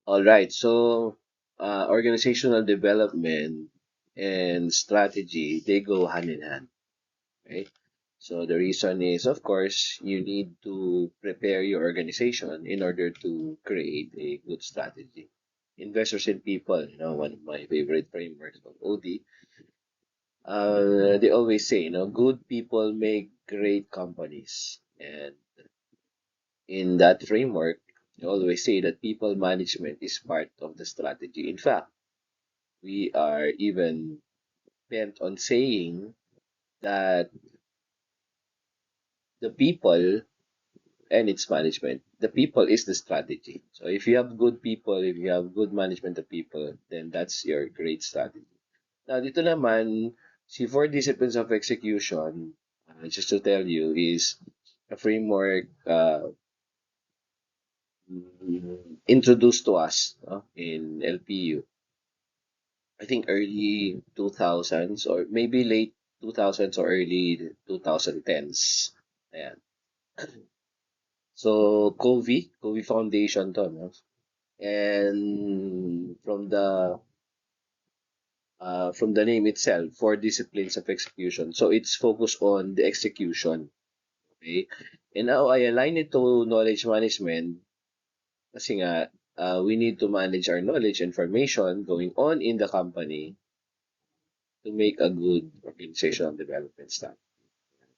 All right. So, organizational development and strategy, they go hand in hand, right? So the reason is, of course, you need to prepare your organization in order to create a good strategy. Investors in people, one of my favorite frameworks of OD, they always say, good people make great companies. And in that framework, they always say that people management is part of the strategy. In fact, we are even bent on saying that the people and its management, the people is the strategy. So if you have good people, if you have good management of people, then that's your great strategy. Now, dito naman, si four disciplines of execution, just to tell you, is a framework introduced to us in LPU. I think early 2000s or maybe late 2000s or early 2010s. Ayan. So, Covey Foundation to, no? And from the name itself, four disciplines of execution. So it's focused on the execution. Okay? And now I align it to knowledge management kasi nga we need to manage our knowledge information going on in the company to make a good organizational development staff.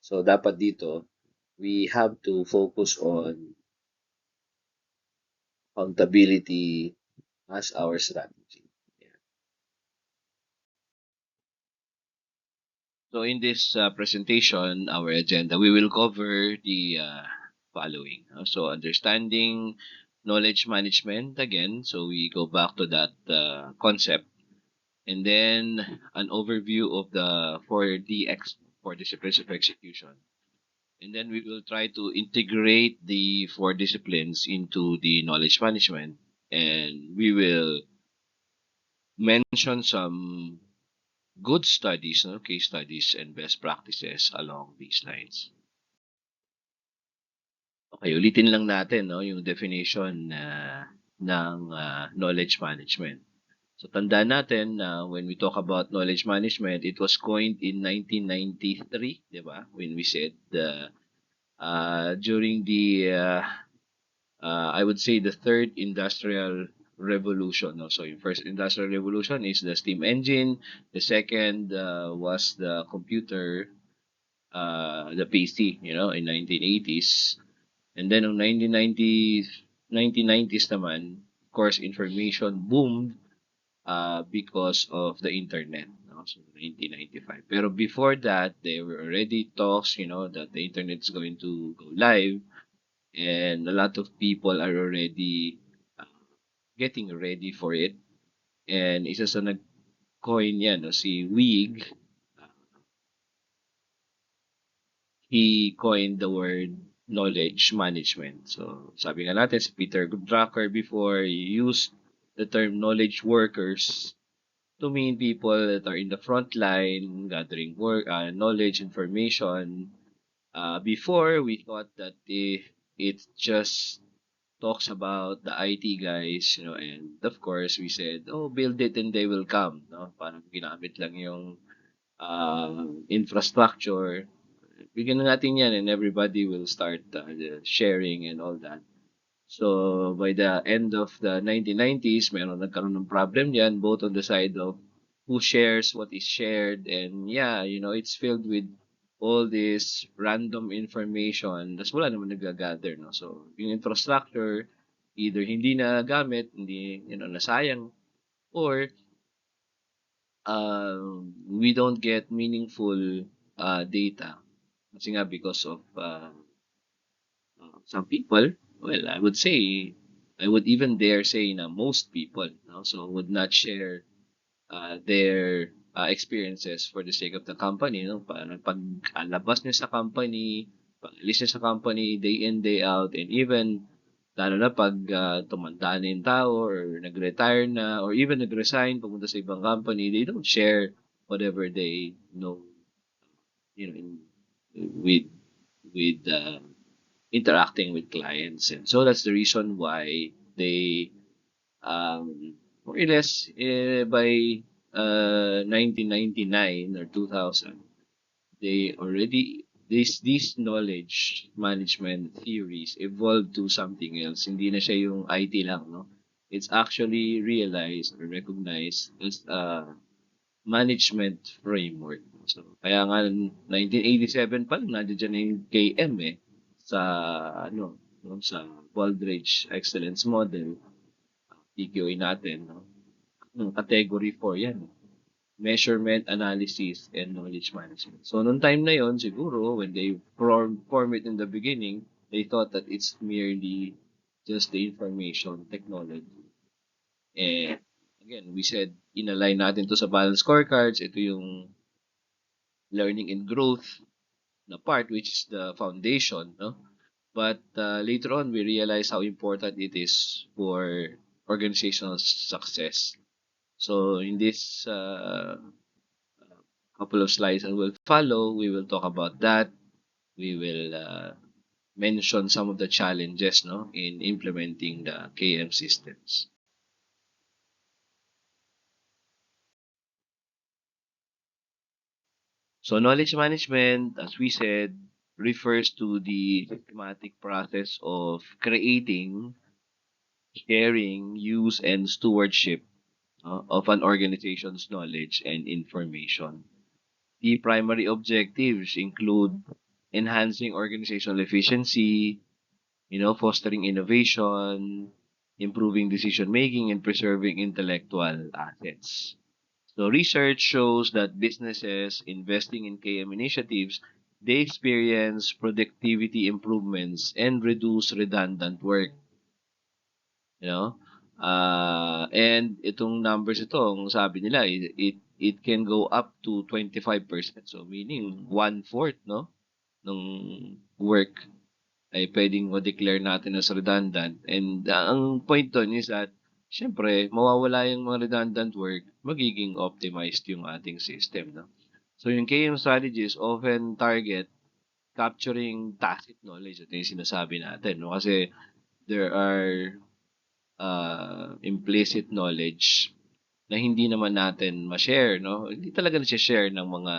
So dapat dito, we have to focus on accountability as our strategy. Yeah. So in this presentation, our agenda, we will cover the following. So understanding knowledge management again. So we go back to that concept, and then an overview of the 4DX, four disciplines of execution. And then we will try to integrate the four disciplines into the knowledge management, and we will mention some good studies, no, case studies, and best practices along these lines. Okay, ulitin lang natin, no, yung definition ng knowledge management. So tandaan natin na when we talk about knowledge management, it was coined in 1993, di ba? When we said during the I would say the third industrial revolution. No? So yung first industrial revolution is the steam engine. The second was the computer, the PC, in 1980s. And then in 1990s naman, of course, information boomed because of the internet. No? So 1995. Pero before that, there were already talks, that the internet is going to go live, and a lot of people are already uh, getting ready for it. And isa sa nag-coin yan, no, si Wig, uh, he coined the word knowledge management. So sabi nga natin, si Peter Drucker before, he used the term knowledge workers to mean people that are in the front line gathering work, knowledge, information. Before, we thought that it just talks about the IT guys, and of course, we said, oh, build it and they will come, no? Parang ginamit lang yung infrastructure. Bigyan na natin yan and everybody will start sharing and all that. So, by the end of the 1990s, nagkaroon ng problem yan, both on the side of who shares what is shared, and yeah, it's filled with all this random information. Tapos wala naman nagagather, no? So, yung infrastructure, either hindi na gamit, hindi, nasayang, or we don't get meaningful data. Kasi nga because of some people, well, I would say, I would even dare say na most people, no? So would not share their experiences for the sake of the company, no? Parang pag alabas niya sa company, pag alis niya sa company, day in, day out, and even lalo na pag tumanda na yung tao or nag-retire na or even nag-resign pumunta sa ibang company, they don't share whatever they know, in, with interacting with clients. And so that's the reason why they More or less, by 1999 or 2000, they already this knowledge management theories evolved to something else. Hindi na siya yung IT lang, no? It's actually realized or recognized as a management framework. So, kaya nga 1987 pa lang nandiyan na yung KM sa ano, no, sa Baldrige Excellence Model, PQA natin, no? Category 4 yan. Measurement, analysis, and knowledge management. So, nung time na yon, siguro, when they form it in the beginning, they thought that it's merely just the information technology. And again, we said, inalign natin to sa balance scorecards. Ito yung learning and growth na part, which is the foundation, no? But later on, we realize how important it is for organizational success. So in this couple of slides that will follow, we will talk about that. We will mention some of the challenges, no, in implementing the KM systems. So knowledge management, as we said, refers to the systematic process of creating, sharing, use, and stewardship of an organization's knowledge and information. The primary objectives include enhancing organizational efficiency, fostering innovation, improving decision making, and preserving intellectual assets. So research shows that businesses investing in KM initiatives, they experience productivity improvements and reduce redundant work, you know. And itong numbers ito, ang sabi nila, it can go up to 25%. So meaning one-fourth, no, ng work ay pwedeng ma-declare natin as redundant. And ang point doon is that, syempre, mawawala yung mga redundant work, magiging optimized yung ating system. No? So yung KM strategies often target capturing tacit knowledge. Ito yung sinasabi natin. No? Kasi there are implicit knowledge na hindi naman natin ma-share. No? Hindi talaga na-share ng mga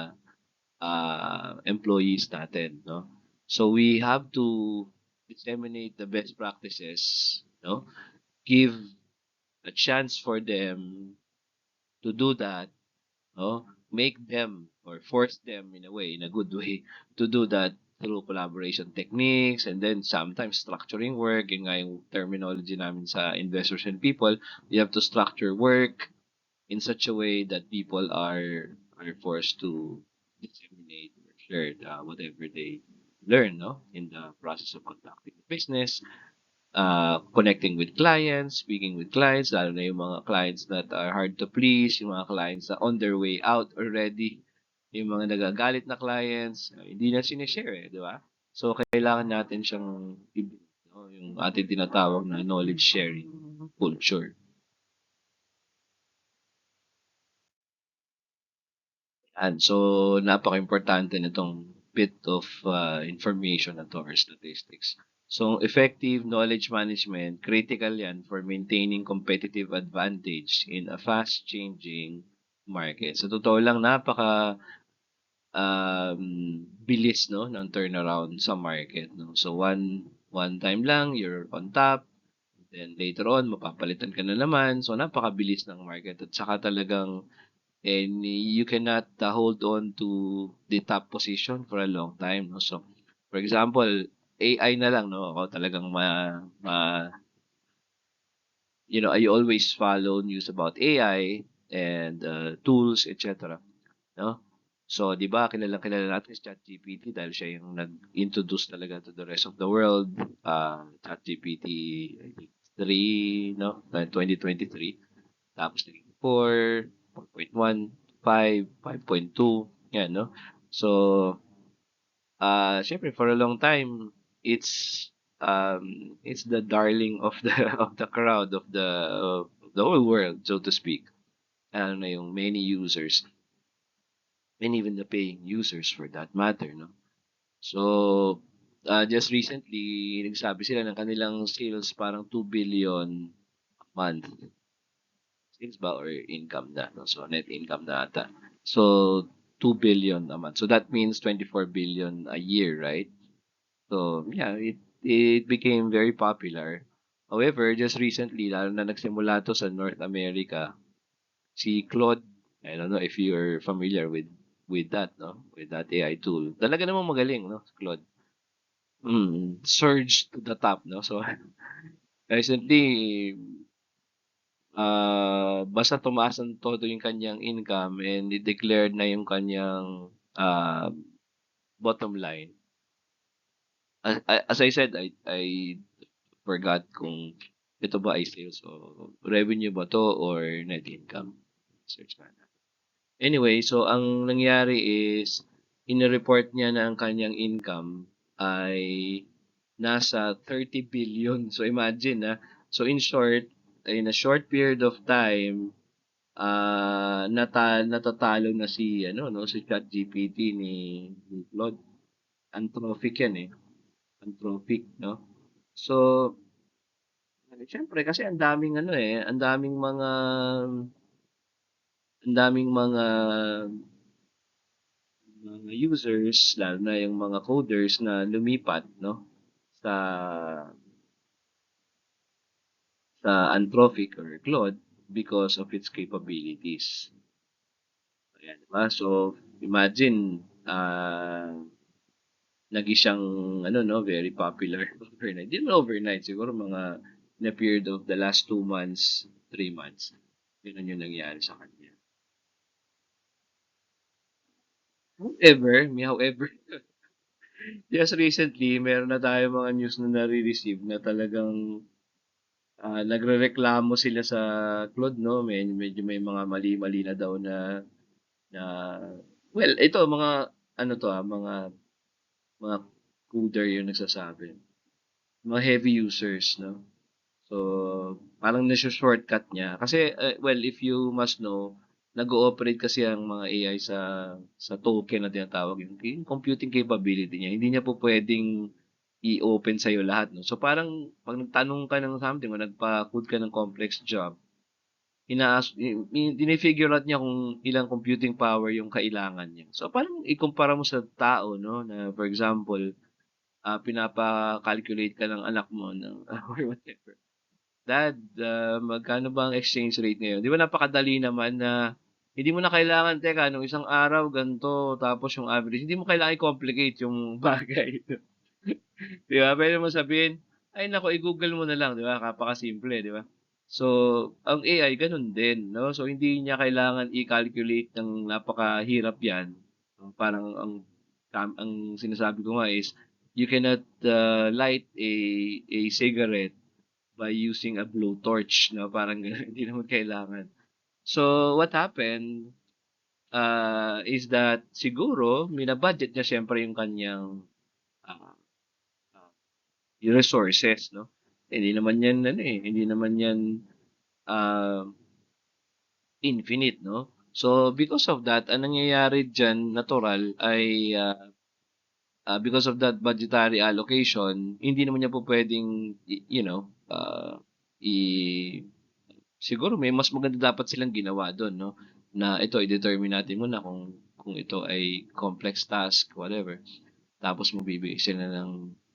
employees natin, no? So we have to disseminate the best practices, no? Give a chance for them to do that, no? Make them or force them in a way, in a good way, to do that through collaboration techniques and then sometimes structuring work. Yun nga yung terminology namin sa investors and people. You have to structure work in such a way that people are forced to disseminate or share whatever they learn, no, in the process of conducting business, connecting with clients, speaking with clients, lalo na yung mga clients that are hard to please, yung mga clients na on their way out already, yung mga nagagalit na clients, hindi na sinishare, di ba? So, kailangan natin siyang no, yung ating tinatawag na knowledge sharing culture. And so, napaka-importante nitong bit of information na to or statistics. So, effective knowledge management, critical yan for maintaining competitive advantage in a fast-changing market. Sa totoo lang, napaka bilis no ng turnaround sa market, no. So one time lang you're on top, then later on mapapalitan ka na naman. So napakabilis ng market at saka talagang and you cannot hold on to the top position for a long time, no? So, for example, AI na lang, no? Ako talagang I always follow news about AI and tools, etc. No? So, di ba, kilala natin si ChatGPT dahil siya yung nag-introduce talaga to the rest of the world. ChatGPT 3, no? 2023. Tapos naging 4, 4.1, 5, 5.2, yan, no? So, syempre for a long time, it's the darling of the of the crowd of the whole world, so to speak. Ano na yung many users and even the paying users for that matter, no? So, just recently, nagsabi sila ng kanilang sales parang 2 billion month. Sales ba or income na, no? So, net income na ata. So, 2 billion a month. So, that means 24 billion a year, right? So, yeah, it became very popular. However, just recently, lalo na nagsimula to sa North America, si Claude, I don't know if you're familiar with that, no? With that AI tool. Talaga namang magaling, no? Si Claude. Surge to the top, no? So, recently, basta tumaas ng todo yung kanyang income and i-declared na yung kanyang bottom line. As I said, I forgot kung ito ba ay sales o revenue ba to or net income. Search nga natin. Anyway, so ang nangyari is in-report niya na ang kanyang income ay nasa 30 billion. So imagine so in short, in a short period of time, natatalo na si si ChatGPT ni Claude. Anthropic yan eh. Anthropic, no? So, siyempre kasi ang daming mga users, lalo na yung mga coders na lumipat, no? Sa Anthropic or Claude because of its capabilities. Ayan, diba? So, imagine, naging siyang very popular overnight. Hindi naman overnight, siguro mga in a period of the last 2 months, 3 months. Yun yung nangyari sa kanya. However, just recently, meron na tayo mga news na nare-receive na talagang nagrereklamo sila sa Claude, no? Medyo may mga mali-mali na daw na well, ito mga mga coder yung nagsasabi. Mga heavy users, no? So, parang shortcut niya. Kasi, well, if you must know, nag-ooperate kasi ang mga AI sa token na tinatawag yung computing capability niya. Hindi niya po pwedeng i-open sa'yo lahat, no? So, parang pag nagtanong ka ng something o nagpa-code ka ng complex job, dini-figure out niya kung ilang computing power yung kailangan niya. So, parang ikumpara mo sa tao, no? Na, for example, pinapa-calculate ka ng anak mo ng or whatever. Dad, magkano ba ang exchange rate ngayon? 'Di ba napakadali naman na hindi mo na kailangan, teka, nung isang araw ganito, tapos yung average, hindi mo kailangan i-complicate yung bagay. 'Di ba? Puwede mo sabihin, "Ay naku, i-Google mo na lang." 'Di ba? Kapakasimple, 'di ba? So, ang AI gano'n din, 'no? So, hindi niya kailangan i-calculate ng napakahirap 'yan. Parang ang sinasabi ko nga is, you cannot, light a cigarette by using a blowtorch, 'no? Parang gano'n, hindi naman kailangan. So, what happened, is that siguro mina-budget niya siyempre yung kanyang, ah, ah, yung resources, no? Hindi naman 'yan hindi naman 'yan, ah, infinite, no? So, because of that, ang nangyayari diyan natural ay, because of that budgetary allocation, hindi naman niya po puwedeng i siguro may mas maganda dapat silang ginawa dun, 'no, na ito i-determine natin muna kung ito ay complex task, whatever, tapos magbibigay sila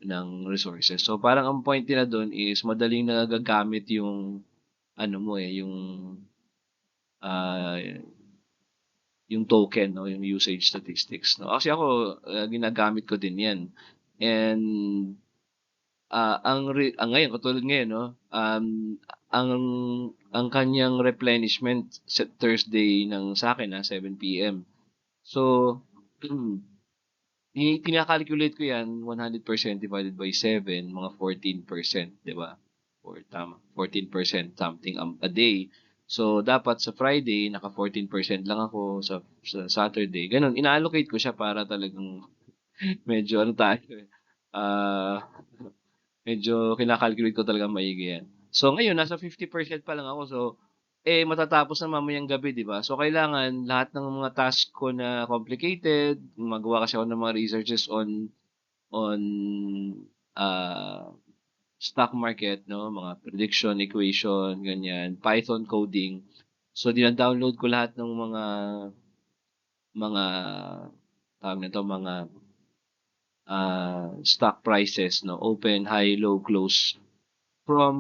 ng resources. So, parang ang point nila dun is madaling nagagamit yung ano mo, ah, yung token, 'no, yung usage statistics, 'no. Kasi ako, ginagamit ko din 'yan and, ngayon katulad ngayon, 'no, ang ang kanyang replenishment sa Thursday ng sa'kin, 7 PM. So, kina-calculate ko 'yan 100% divided by 7, mga 14%, 'di ba? Or tama, 14% something, a day. So, dapat sa Friday naka 14% lang ako, sa Saturday gano'n. Ina-allocate ko siya para talagang medyo tayo, ah medyo kina-calculate ko talagang maigi 'yan. So ngayon nasa 50% pa lang ako. So, matatapos na mamayang gabi, 'di ba? So kailangan lahat ng mga task ko na complicated, gumagawa kasi ako ng mga researches on, ah, stock market, no, mga prediction, equation, ganyan, Python coding. So dina-download ko lahat ng mga tawag nito, mga stock prices, no, open, high, low, close from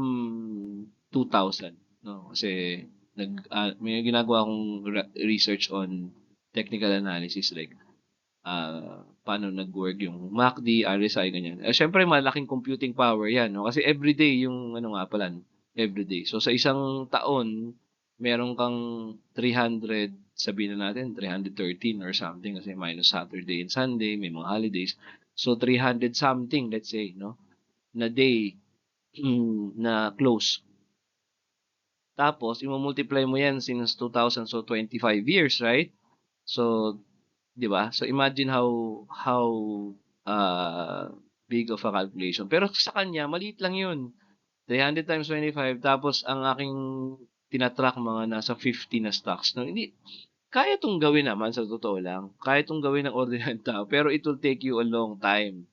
2000, no, kasi may ginagawa akong research on technical analysis, like paano nag-work yung MACD, RSI, ganyan. Siyempre malaking computing power 'yan, no? Kasi everyday yung ano nga pala, no, everyday. So sa isang taon, meron kang 300, sabihin na natin 313 or something kasi minus Saturday and Sunday, may mga holidays. So 300 something, let's say, no, na day na close. Tapos imo-multiply mo 'yan since 2000, so 25 years, right? So 'di ba? So imagine how uh, big of a calculation. Pero sa kanya maliit lang 'yun. 300 times 25 tapos ang aking tina-track mga nasa 50 na stocks, no. Hindi kaya 'tong gawin naman sa totoo lang. Kaya 'tong gawin ng ordinary tao pero it will take you a long time.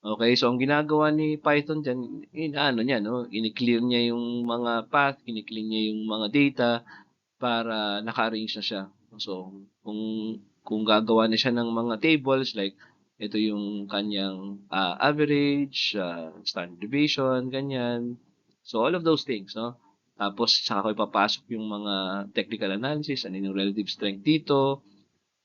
Okay, so ang ginagawa ni Python diyan, inaano niya 'no, kine-clear niya yung mga path, kine-clean niya yung mga data para naka-arrange na siya. So, kung gagawa na siya ng mga tables like ito yung kanyang average, standard deviation, ganyan. So, all of those things, no? Tapos, saka ko ipapasok yung mga technical analysis, ano yung relative strength dito.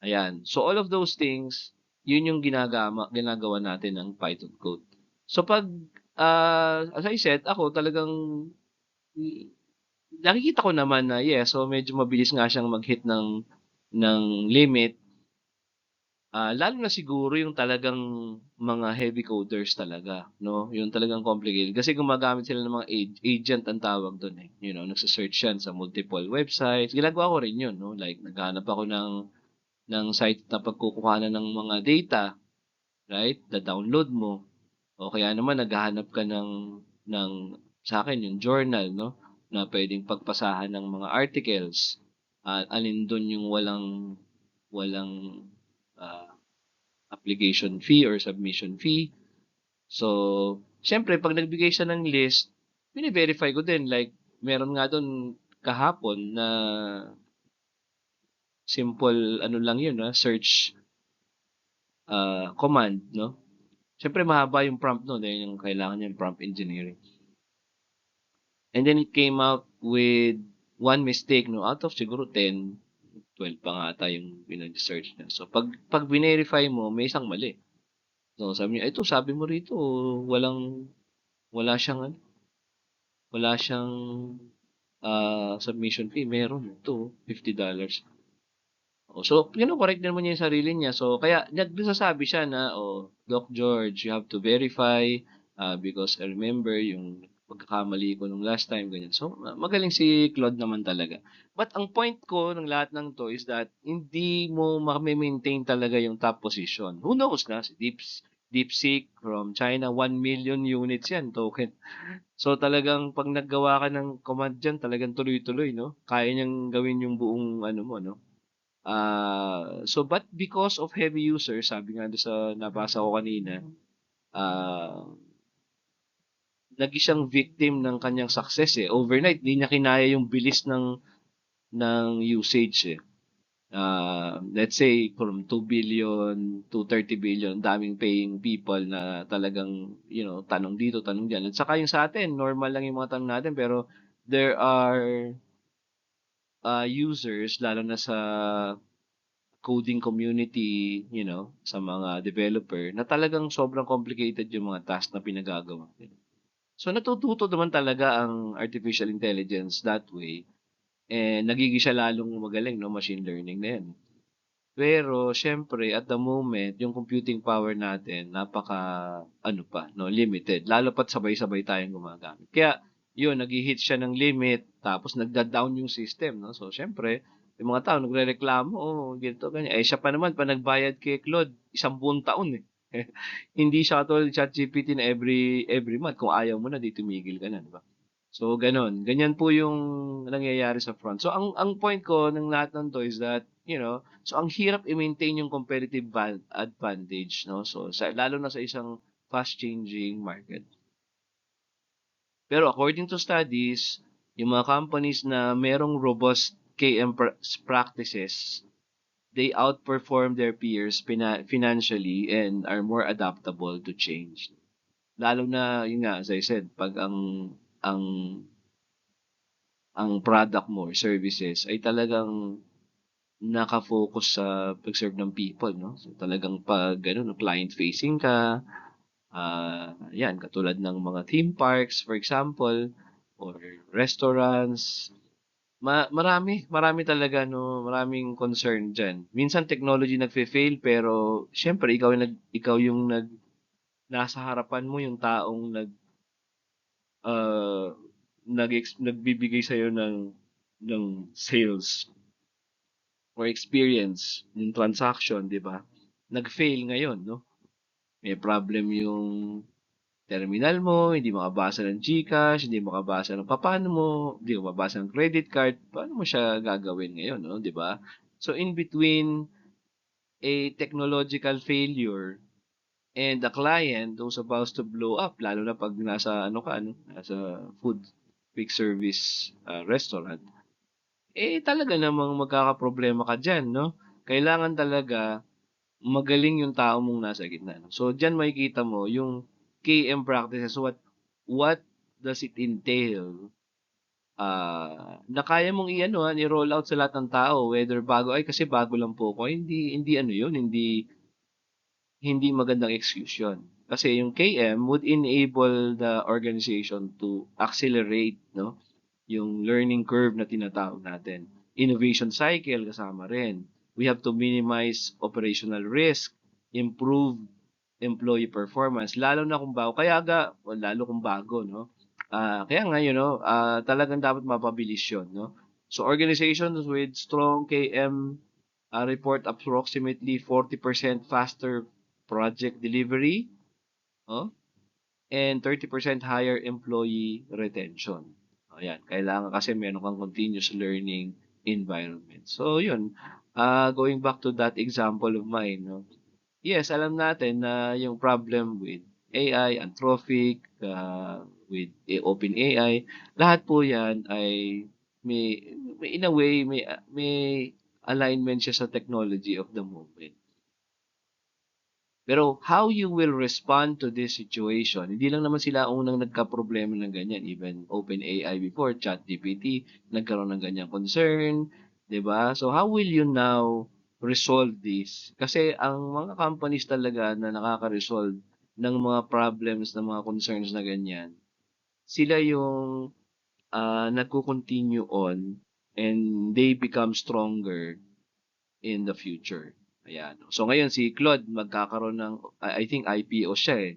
Ayan. So, all of those things, yun yung ginagawa natin ng Python code. So, pag, as I said, ako talagang nakikita ko naman na yes, so medyo mabilis nga siyang mag-hit ng limit. Lalo na siguro yung talagang mga heavy coders talaga, no? Yung talagang complicated. Kasi gumagamit sila ng mga agent ang tawag doon eh. You know, nagse-search yan sa multiple websites. Ginagawa ko rin yun, no? Like, naghahanap ako ng site na pagkukuhanan ng mga data, right? Da-download mo. O kaya naman naghahanap ka ng sa akin yung journal, no, na puwedeng pagpasahan ng mga articles. Alin dun yung walang, ah, application fee or submission fee. So, siyempre 'pag nagbigay siya ng list, vine-verify ko din. Like meron nga dun kahapon na simple ano lang yun, search, command, 'no. Siyempre mahaba yung prompt nun, eh, yung kailangan niyang prompt engineering. And then it came out with one mistake, no, out of siguro 10, 12 pa nga ata yung pinag-search niya. So pag verify mo, may isang mali. So sabi niya, ito sabi mo rito wala siyang ano, wala siyang submission fee. Meron ito, $50. Oh, so kino-correct naman niya yung sarili niya. So kaya nagsasabi siya na, "Oh, Doc George, you have to verify, because I remember yung pagkakamali ko nung last time," ganyan. So magaling si Claude naman talaga. But ang point ko ng lahat ng 'to is that hindi mo mame-maintain talaga yung top position. Who knows na si DeepSeek from China, 1,000,000 units 'yan token. So talagang 'pag naggawa ka ng command diyan talagang tuloy-tuloy 'no? Kaya niyang gawin yung buong ano mo 'no, so but because of heavy users, sabi nga do'n sa nabasa ko kanina, ah, naging siyang victim ng kanyang success, eh. Overnight 'di niya kinaya yung bilis ng usage, eh. Let's say from 2 billion to 30 billion, daming paying people na talagang, you know, tanong dito, tanong diyan. At saka yung sa atin normal lang yung mga tanong natin pero there are, users lalo na sa coding community, you know, sa mga developer na talagang sobrang complicated yung mga task na pinagagawa nila. So natututo naman talaga ang artificial intelligence that way and nagiging siya lalong magaling 'no, machine learning na 'yan. Pero siyempre at the moment yung computing power natin napaka-ano pa 'no, limited lalo pa't sabay-sabay tayong gumagamit. Kaya yun naghi-hit siya ng limit tapos nagda-down yung system 'no. So siyempre yung mga tao nagrereklamo, "Oh, ganito, ganyan." Eh, siya pa naman pa nagbayad kay Claude 1 buong taon, eh. Hindi siya katulad ni ChatGPT na every month kung ayaw mo na 'di tumigil ka na, 'di ba? So gano'n, ganyan po yung nangyayari sa front. So ang point ko ng lahat ng 'to is that, you know, so ang hirap i-maintain yung competitive advantage 'no, so lalo na sa isang fast changing market. Pero according to studies, yung mga companies na merong robust KM practices, they outperform their peers financially and are more adaptable to change. Lalo na, yun nga, as I said, pag ang ang product mo or services ay talagang naka-focus sa pag-serve ng people, no? So, talagang pag ano, client-facing ka, yan, katulad ng mga theme parks, for example, or restaurants, marami talaga, no? Maraming concern dyan. Minsan technology nagfe-fail, pero syempre, ikaw yung nasa harapan mo yung taong uh, nagbibigay sa'yo ng sales or experience yung transaction, di ba? Nag-fail ngayon, no? May problem yung terminal mo, hindi makabasa ng GCash, hindi makabasa ng papaano mo, hindi makabasa ng credit card, paano mo siya gagawin ngayon, no? Di ba? So, in between a technological failure and the client who's supposed to blow up, lalo na pag nasa, ano ka, ano, nasa food quick service restaurant, talaga namang magkakaproblema ka dyan, no? Kailangan talaga magaling yung tao mong nasa gitna. No? So, dyan makikita mo yung KM practices, what does it entail na kaya mong i-roll out sa lahat ng tao, whether bago, ay kasi bago lang po ako, hindi ano yun, hindi magandang excuse yun. Kasi yung KM would enable the organization to accelerate, no, yung learning curve na tinatawag natin. Innovation cycle kasama rin. We have to minimize operational risk, improve employee performance, lalo na kung bago. Lalo kung bago, no? Kaya nga, talagang dapat mapabilis yun, no? So, organizations with strong KM report approximately 40% faster project delivery, oh, and 30% higher employee retention. Ayan, kailangan kasi meron kang continuous learning environment. So, yun, going back to that example of mine, no? Yes, alam natin na yung problem with AI, Anthropic, with OpenAI, lahat po yan ay in a way, may alignment siya sa technology of the moment. Pero how you will respond to this situation, hindi lang naman sila unang nagka-problema ng ganyan. Even OpenAI before, ChatGPT, nagkaroon ng ganyang concern, 'di ba? So how will you now resolve this? Kasi ang mga companies talaga na nakaka-resolve ng mga problems, ng mga concerns na ganyan, sila yung nagko-continue on and they become stronger in the future. Ayan. So ngayon si Claude magkakaroon ng I think IPO siya eh.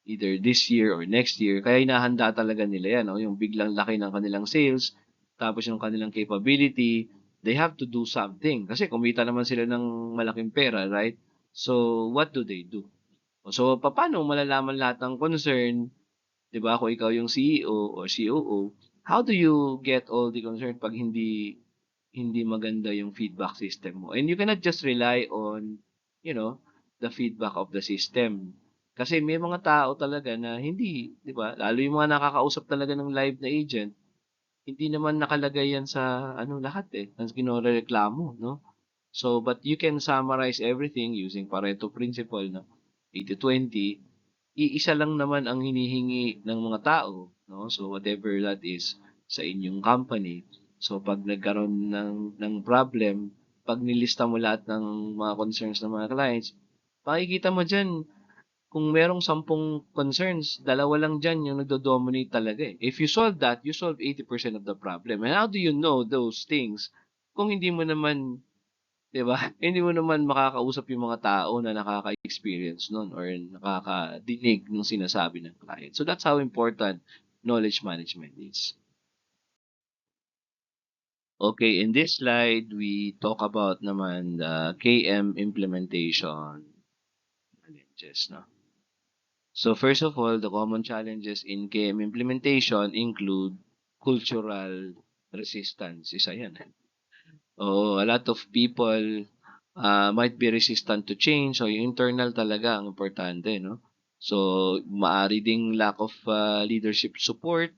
Either this year or next year. Kaya hinahanda talaga nila yan, no? Yung biglang laki ng kanilang sales, tapos yung kanilang capability, they have to do something. Kasi kumita naman sila ng malaking pera, right? So, what do they do? So, paano malalaman lahat ng concern, 'di ba? Kung ikaw yung CEO or COO, how do you get all the concern pag hindi maganda yung feedback system mo. And you cannot just rely on, you know, the feedback of the system. Kasi may mga tao talaga na hindi, 'di ba? Lalo yung mga nakakausap talaga ng live na agent, hindi naman nakalagay yan sa ano lahat eh, ang kinoreklamo, no? So, but you can summarize everything using Pareto principle na 80-20. Iisa lang naman ang hinihingi ng mga tao, no? So, whatever that is sa inyong company. So, pag nagkaroon ng problem, pag nilista mo lahat ng mga concerns ng mga clients, makikita mo dyan, kung merong 10 concerns, dalawa lang dyan yung nagdo-dominate talaga eh. If you solve that, you solve 80% of the problem. And how do you know those things kung hindi mo naman, 'di ba? Hindi mo naman makakausap yung mga tao na nakaka-experience nun or nakakadinig ng sinasabi ng client. So that's how important knowledge management is. Okay, in this slide, we talk about naman the KM implementation challenges, no? So first of all, the common challenges in KM implementation include cultural resistance. Isa yan. A lot of people might be resistant to change. So yung internal talaga ang importante, no? So, maari ding lack of leadership support,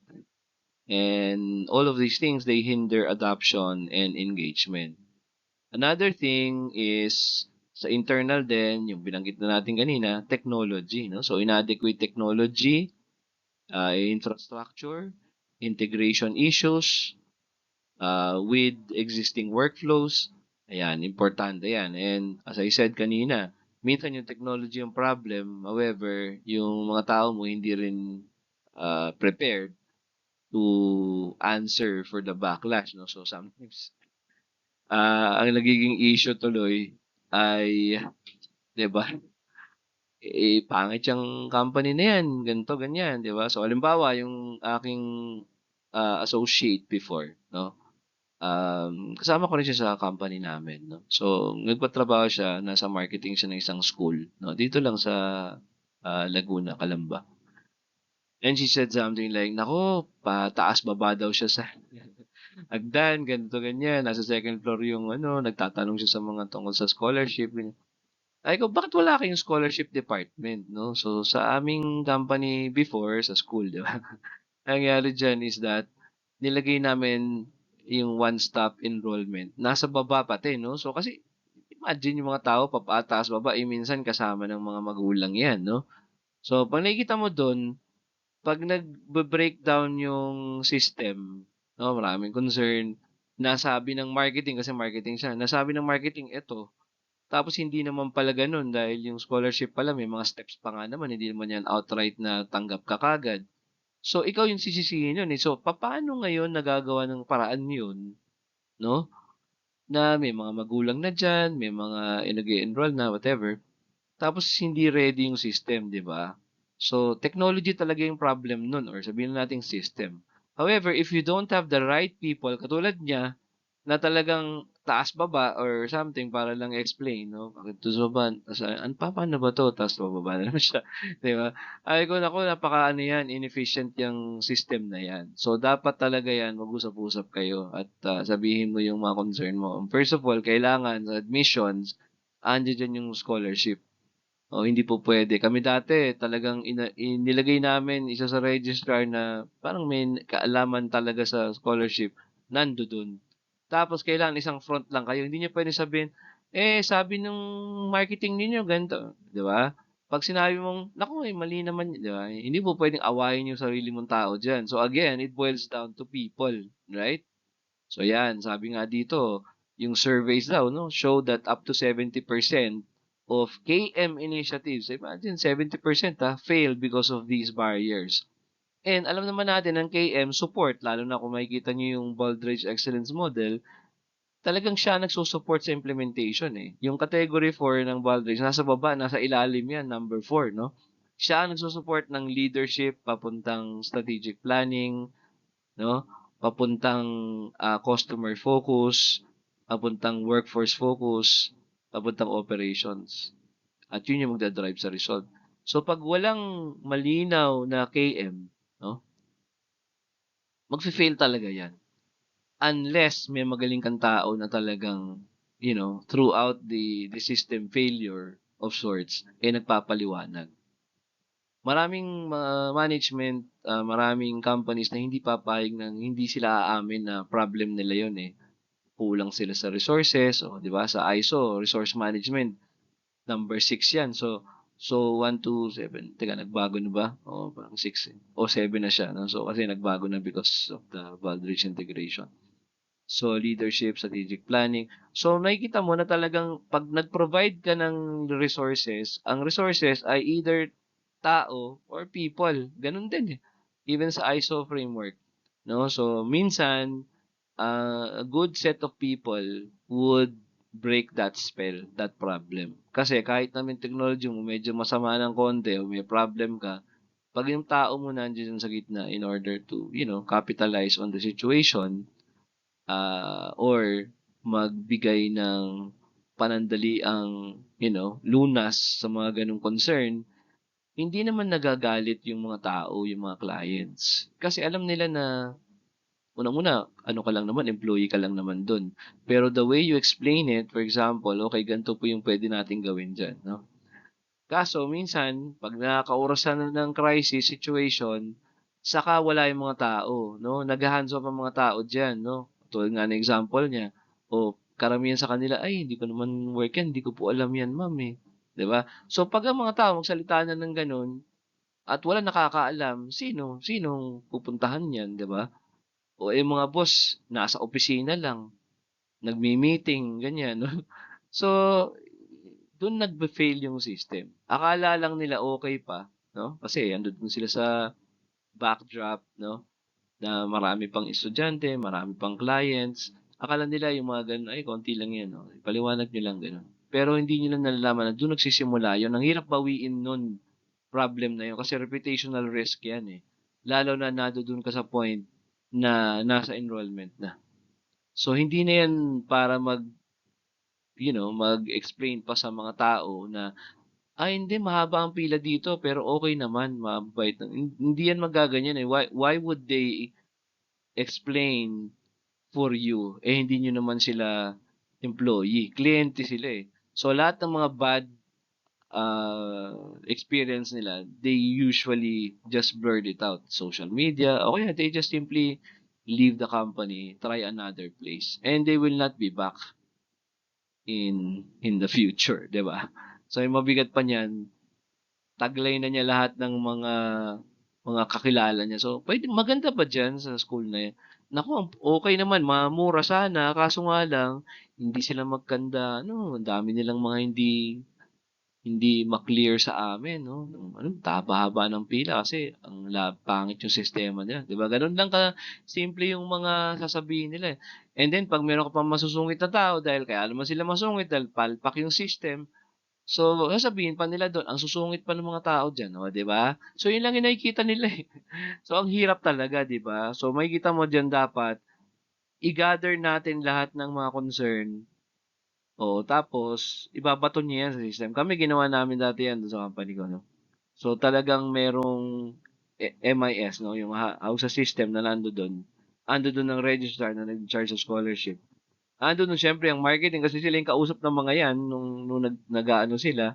and all of these things, they hinder adoption and engagement. Another thing is sa internal din, yung binanggit na natin kanina, technology, no? So, inadequate technology, infrastructure, integration issues, with existing workflows. Ayan, importante yan. And as I said kanina, minsan yung technology yung problem. However, yung mga tao mo hindi rin prepared to answer for the backlash. No? So sometimes, ang nagiging issue tuloy ay, 'di ba? Pangit yung company na yan, ganito, ganyan, 'di ba? So halimbawa, yung aking associate before, no? Kasama ko rin siya sa company namin, 'no. So, nagtatrabaho siya, nasa marketing siya ng isang school, 'no, dito lang sa, Laguna, Calamba. And she said something like, naku, pataas-baba daw siya sa hagdan, ganito, ganyan. Nasa second floor yung ano, nagtatanong siya sa mga tungkol sa scholarship, ganyan. Sabi ko, "Bakit wala kayong scholarship department?" 'No. So, sa aming company before, sa school, 'di ba, ang nangyari diyan is that nilagay namin yung one-stop enrollment, nasa baba pati 'no. So, kasi imagine yung mga tao papataas-baba, minsan kasama ng mga magulang 'yan 'no. So, 'pag nakikita mo dun, 'pag nagbe-breakdown yung system 'no, maraming concern, nasabi ng marketing, kasi marketing siya, nasabi ng marketing eto, tapos hindi naman pala gano'n dahil yung scholarship pala may mga steps pa nga naman, hindi naman 'yan outright na tanggap ka kaagad. So, ikaw yung sisisihin nun, eh. So, papaano ngayon nagagawa ng paraan yun, 'no, na may mga magulang na diyan, may mga, nag-e-enroll na, whatever, tapos hindi ready yung system, 'di ba? So, technology talaga yung problem nun, or sabihin na nating system. However, if you don't have the right people katulad niya, na talagang taas-baba or something para lang explain 'no, bakit taas-baba, ta's ano papaano ba 'to, ta's bababa na naman siya, 'di ba? Sabi ko, naku, napakaano 'yan, inefficient yang system na 'yan. So, dapat talaga 'yan mag-usap-usap kayo at, sabihin mo yung mga concern mo. First of all, kailangan sa admissions, andiya diyan yung scholarship. O hindi po puwede. Kami dati talagang nilagay namin isa sa registrar na parang may kaalaman talaga sa scholarship, nandodo'n. Tapos kailangan isang front lang kayo, hindi niyo puwedeng sabihin, sabi nung marketing ninyo ganito, 'di ba? 'Pag sinabi mong, naku, mali naman, 'di ba? Hindi po puwedeng awayin yung sarili mong tao diyan. So again, it boils down to people, right? So 'yan, sabi nga dito, yung surveys daw 'no, show that up to 70% of KM initiatives, imagine 70%, fail because of these barriers. And alam naman natin ang KM support, lalo na kung makikita niyo yung Baldrige Excellence Model, talagang siya nagsu-support sa implementation, eh. Yung category 4 ng Baldrige nasa baba, nasa ilalim 'yan, number 4 'no. Siya ang nagsu-support ng leadership papuntang strategic planning, 'no, papuntang, customer focus, papuntang workforce focus, papuntang operations. At yun yung magda-drive sa result. So 'pag walang malinaw na KM, 'no, magfe-fail talaga 'yan. Unless may magaling kang tao na talagang, throughout the system failure of sorts, nagpapaliwanag. Maraming mga management, maraming companies na hindi papayag ng hindi sila aamin na problem nila 'yun, eh. Kulang sila sa resources, o 'di ba, sa ISO, resource management, number 6 'yan. So 1 to 7, teka, nagbago na ba? Oo, parang 6, eh, o 7 na siya 'no. So kasi nagbago na because of the Baldrige integration. So leadership, strategic planning. So nakikita mo na talagang 'pag nag-provide ka ng resources, ang resources ay either tao or people, gano'n din, eh. Even sa ISO framework, 'no. So minsan, a good set of people would break that spell, that problem. Kasi kahit naman technology mo medyo masama ng konti o may problem ka, 'pag yung tao mo nandiyan sa gitna in order to, capitalize on the situation, or magbigay ng panandaliang, lunas sa mga gano'ng concern, hindi naman nagagalit yung mga tao, yung mga clients. Kasi alam nila na unang-una, ano ka lang naman, employee ka lang naman dun. Pero the way you explain it, for example, "Okay, ganito po yung puwede nating gawin diyan," 'no? Kaso minsan 'pag nakakaurasan na ng crisis situation, saka wala yung mga tao 'no, nagha-hands off ang mga tao diyan 'no. Tulad nga ng example niya, karamihan sa kanila, "Ay hindi ko naman work yan, hindi ko po alam yan ma'am, eh." 'Di ba? So 'pag ang mga tao magsalita na ng gano'n at walang nakakaalam, sinong pupuntahan niyan, 'di ba? O, mga boss nasa opisina lang, nagmi-meeting ganyan 'no. So, dun nagfe-fail yung system. Akala lang nila okey pa 'no, kasi andun sila sa backdrop 'no, na marami pang estudyante, marami pang clients. Akala nila yung mga gano'n, "Ay konti lang 'yan, oh, ipaliwanag niyo lang," gano'n. Pero hindi nila nalalaman na dun nagsisimula yun. Ang hirap bawiin nun, problem na yun kasi reputational risk 'yan, eh. Lalo na nandodo'n ka sa point na nasa enrollment na. So, hindi na 'yan para mag-explain pa sa mga tao na, hindi mahaba ang pila dito pero okey naman, mababait hindi 'yan magaganyan, eh. Why would they explain for you, hindi niyo naman sila employee, kliyente sila, eh. So, lahat ng mga bad, experience nila, they usually just blurt it out, social media o kaya they just simply leave the company, try another place, and they will not be back in the future, 'di ba? So, yung mabigat pa niyan, taglay na niya lahat ng mga kakilala niya. So, maganda ba diyan sa school na 'yan? Naku, okey naman, mura sana kaso nga lang hindi sila magkanda ano, ang dami nilang mga hindi hindi ma-clear sa amin 'no, haba-haba ng pila kasi pangit yung sistema nila, 'di ba? Gano'n lang kasimple yung mga sasabihin nila, eh. And then 'pag meron ka pang masusungit na tao dahil kaya naman sila masungit dahil palpak yung system, so sasabihin pa nila do'n, ang susungit pa ng mga tao diyan, oh, 'di ba? So yun lang yung nakikita nila, eh. So ang hirap talaga, 'di ba? So makikita mo diyan dapat i-gather natin lahat ng mga concern. Oo, tapos ibabato niya 'yan sa system. Kami ginawa namin dati 'yan dun sa company ko 'no. So talagang merong MIS 'no, yung house system na nandodo'n. Andodo'n ang registrar na nag-charge sa scholarship. Andodo'n siyempre ang marketing kasi sila yung kausap ng mga 'yan nung nag-aano sila,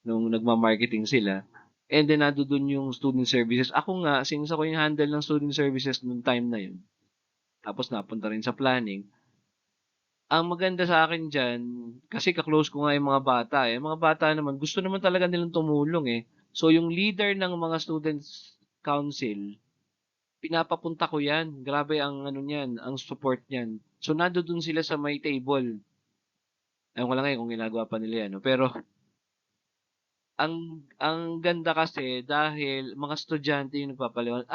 nung nagma-marketing sila. And then nandodo'n yung student services. Ako nga, since ako yung handle ng student services nung time na yun, tapos napunta rin sa planning. Ang maganda sa'kin diyan, kasi ka-close ko nga yung mga bata, eh. Mga bata naman gusto naman talaga nilang tumulong, eh. So, yung leader ng mga students council, pinapapunta ko 'yan. Grabe ang ano niyan, ang support niyan. So, nandodo'n sila sa may table. Ewan ko lang ngayon kung ginagawa pa nila 'yan 'no, pero ang ganda kasi dahil mga estudyante yung nagpapaliwanag,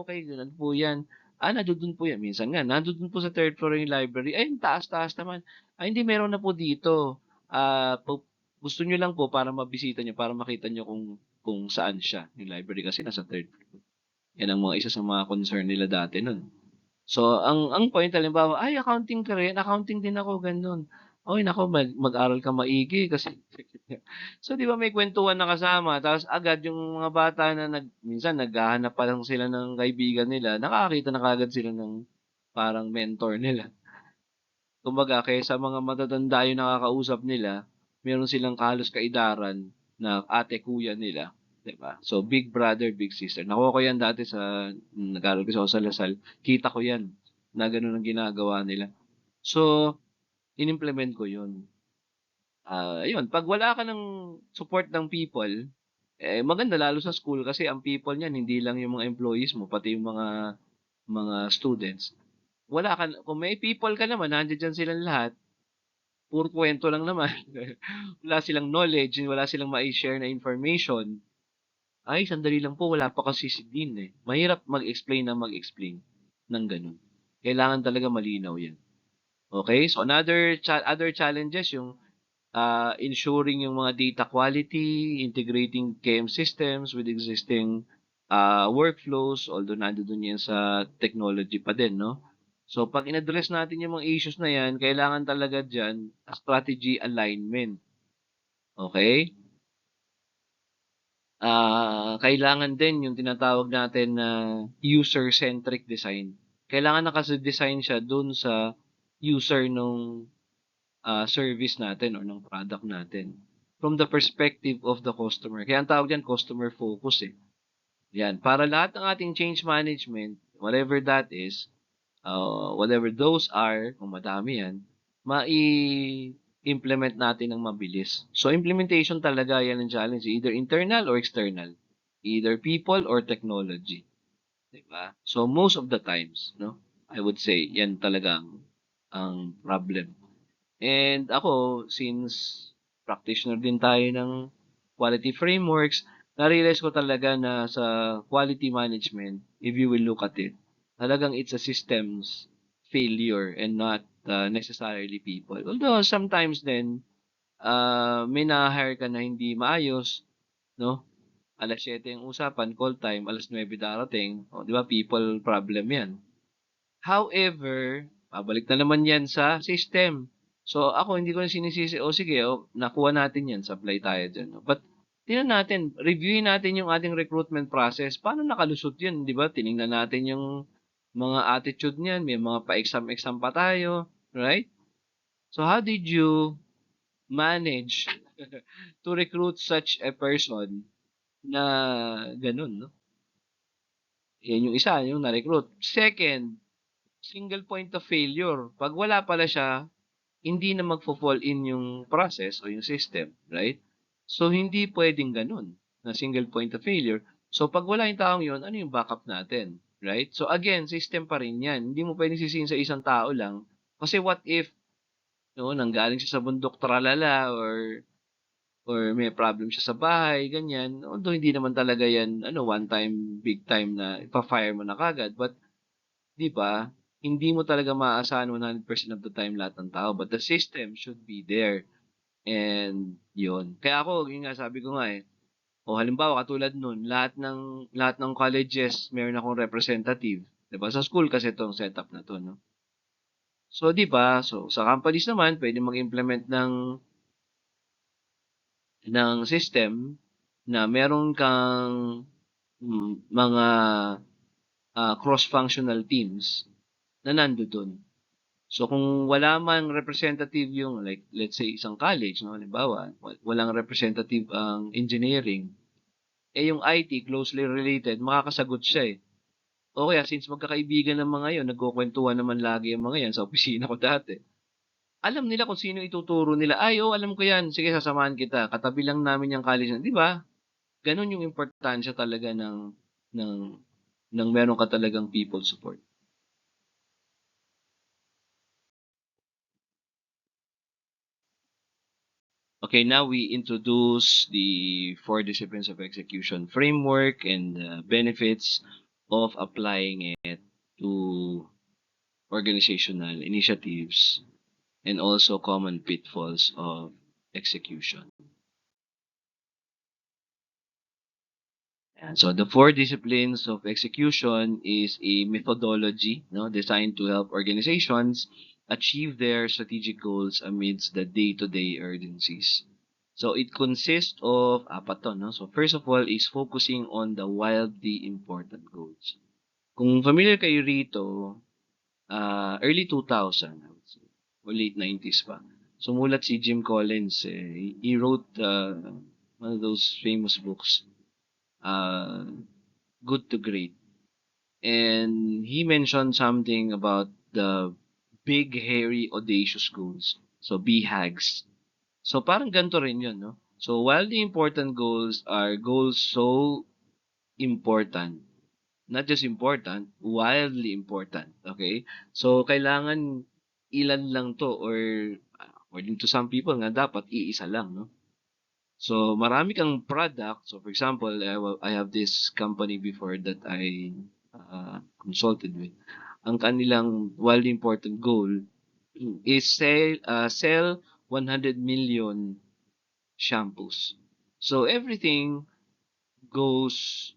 okey gano'n po 'yan. Nandodo'n po 'yan. Minsan nga nandodo'n po sa third floor yung library, ay ang taas-taas naman. Hindi meron na po dito. Gusto niyo lang po para mabisita niyo, para makita niyo kung saan siya, yung library kasi nasa third floor. 'Yan ang mga isa sa mga concern nila dati nun. So, ang point halimbawa, "Ay accounting ka rin? Accounting din ako." Gano'n. "Uy naku, mag-aral ka maigi kasi." So, 'di ba may kuwentuhan na kasama tapos agad yung mga bata na minsan naghahanap pa lang sila ng kaibigan nila, nakakakita na kaagad sila ng parang mentor nila. Kumbaga kaysa mga matatanda yung nakakausap nila, meron silang halos kaedaran na ate, kuya nila, 'di ba? So, big brother, big sister. Nakuha ko 'yan dati nag-aral kasi ako sa Lasal, kita ko 'yan na gano'n ang ginagawa nila. So, inimplement ko 'yun. Ayun 'pag wala ka ng support ng people, maganda lalo sa school kasi ang people niyan hindi lang yung mga employees mo, pati yung mga students. Wala ka kung may people ka naman, nandiya diyan silang lahat, puro kuwento lang naman. Wala silang knowledge, wala silang mai-share na information. Ay, sandali lang po, wala pa kasi si dean, eh. Mahirap mag-explain ng mag-explain ng gano'n. Kailangan talaga malinaw 'yan. Okay. So other challenges yung, ensuring yung mga data quality, integrating KM systems with existing, workflows, although nandodo'n 'yan sa technology pa din 'no. So 'pag in-address natin yung mga issues na 'yan, kailangan talaga diyan strategy alignment, okay. Kailangan din yung tinatawag natin na user-centric design. Kailangan nakase-design siya dun sa user nung, service natin or ng product natin. from the perspective of the customer. Kaya ang tawag diyan customer focus, eh. Yan, para lahat ng ating change management, whatever that is, whatever those are, kung madami yan, mai-implement natin ng mabilis. So, implementation talaga yan ang challenge, either internal or external, either people or technology. Diba? So, most of the times, no, I would say, yan talaga ang problem. And ako, since practitioner din tayo ng quality frameworks, na-realize ko talaga na sa quality management, if you will look at it, talagang it's a systems failure and not necessarily people. Although sometimes then, may na-hire ka na hindi maayos, no? Alas 7 yung usapan, call time, alas 9 darating. O, di ba? People problem yan. However, pabalik na naman yan sa system. So, ako hindi ko na sinisisi, o sige, nakuha natin yan, supply tayo dyan. No? But, tingnan natin, reviewin natin yung ating recruitment process. Paano nakalusot yun, di ba? Tiningnan natin yung mga attitude niyan, may mga pa-exam-exam pa tayo, right? So, how did you manage to recruit such a person na ganun, no? Yan yung isa, yung na-recruit. Second, single point of failure. Pag wala pala siya, hindi na magfo-fall in yung process o yung system, right? So, hindi pwedeng ganun na single point of failure. So, pag wala yung taong yun, ano yung backup natin, right? So, again, system pa rin yan. Hindi mo pwedeng sisihin sa isang tao lang. Kasi what if, no, nanggaling siya sa bundok tralala or may problem siya sa bahay, ganyan. Although hindi naman talaga yan, one time, big time na ipa-fire mo na kagad. But 'di ba, hindi mo talaga maaasahan 100% of the time lahat ng tao, but the system should be there. And 'yun. Kaya ako, yun nga sabi ko nga, o halimbawa katulad nun, lahat ng colleges meron akong representative, 'di ba? Sa school kasi 'tong setup na 'to, no. So 'di ba, so sa companies naman puwedeng mag-implement ng system na meron kang, mga, cross-functional teams na nandodo'n. So kung wala man representative yung like let's say isang college 'no, halimbawa walang representative ang engineering, yung IT closely related makakasagot siya, eh. O kaya since magkakaibigan ng mga yun nagkukuwentuhan naman lagi yung mga yan sa opisina ko dati. Alam nila kung sino ituturo nila, "Ay, alam ko yan, sige sasamahan kita, katabi lang namin yang college na" 'di ba? Gano'n yung importansya talaga ng ng meron ka talagang people support. Okay, now we introduce the four disciplines of execution framework and the benefits of applying it to organizational initiatives and also common pitfalls of execution. And so the four disciplines of execution is a methodology, no, designed to help organizations achieve their strategic goals amidst the day-to-day urgencies. So it consists of apat to, no? So first of all is focusing on the wildly important goals. Kung familiar kayo rito, early 2000, I would say, or late 90s pa. Sumulat si Jim Collins. He wrote one of those famous books, uh, Good to Great. And he mentioned something about the big, hairy, audacious goals. So BHAGs. So parang ganito rin yun, no? So while the important goals are goals so important, not just important, wildly important, okay? So kailangan ilan lang to or according to some people nga dapat iisa lang, no? So marami kang product. So for example, I have this company before that I consulted with. Ang kanilang wildly important goal is sell 100 million shampoos. So everything goes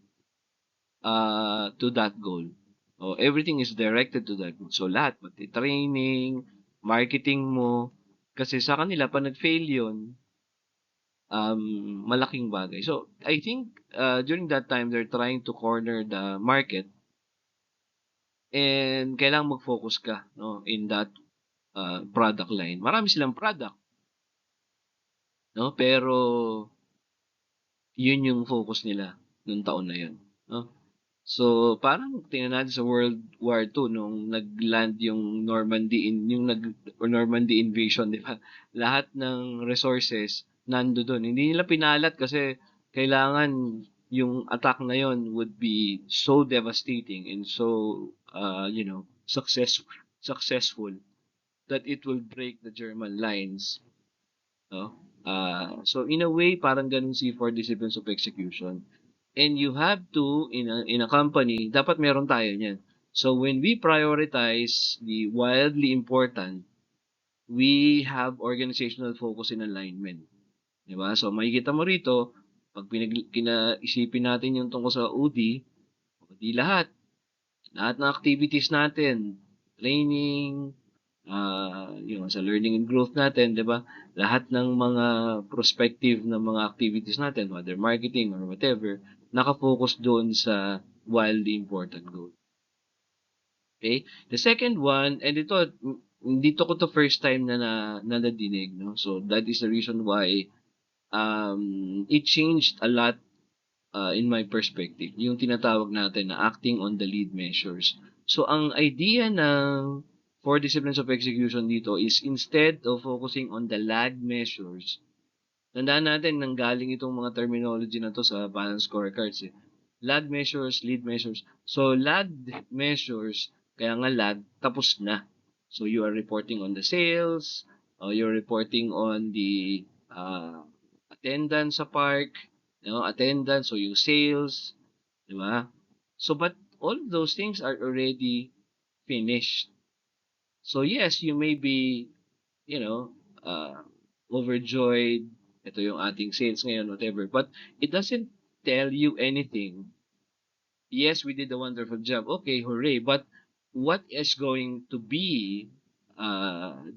to that goal. O everything is directed to that goal. So lahat, pati training, marketing mo, kasi sa kanila 'pag nag-fail 'yun, malaking bagay. So I think during that time they're trying to corner the market and kailangang mag-focus ka, no, in that product line. Marami silang product. 'no, pero yun yung focus nila nung taon na yun, 'no. So, parang tingnan natin sa World War II nung nag-land yung Normandy invasion, 'di ba? Lahat ng resources nandoon. Hindi nila pinalat kasi kailangan yung attack na yon would be so devastating and so, successful that it will break the German lines, no? So in a way, parang ganun si for disciplines of execution. And you have to, in a company, dapat meron tayo niyan. So when we prioritize the wildly important, we have organizational focus and alignment. Di ba? So makikita mo rito, pag kinaisipin natin yung tungkol sa OD, di lahat ng activities natin, training, yung sa learning and growth natin, 'di ba? Lahat ng mga prospective na mga activities natin, whether marketing or whatever, naka-focus doon sa wildly important goal. Okay? The second one, and dito ko to first time na nadinig, no? So that is the reason why it changed a lot in my perspective, yung tinatawag natin na acting on the lead measures. So, ang idea ng four disciplines of execution dito is instead of focusing on the lag measures, tandaan natin nanggaling itong mga terminology na to sa balance scorecards eh. Lag measures, lead measures. So, lag measures, kaya nga lag, tapos na. So, you are reporting on the sales, or you're reporting on the attendance sa park, attendance, so yung sales, di ba? So, but all of those things are already finished. So, yes, you may be, you know, uh, overjoyed, ito yung ating sales ngayon, whatever, but it doesn't tell you anything. Yes, we did a wonderful job. Okay, hooray. But what is going to be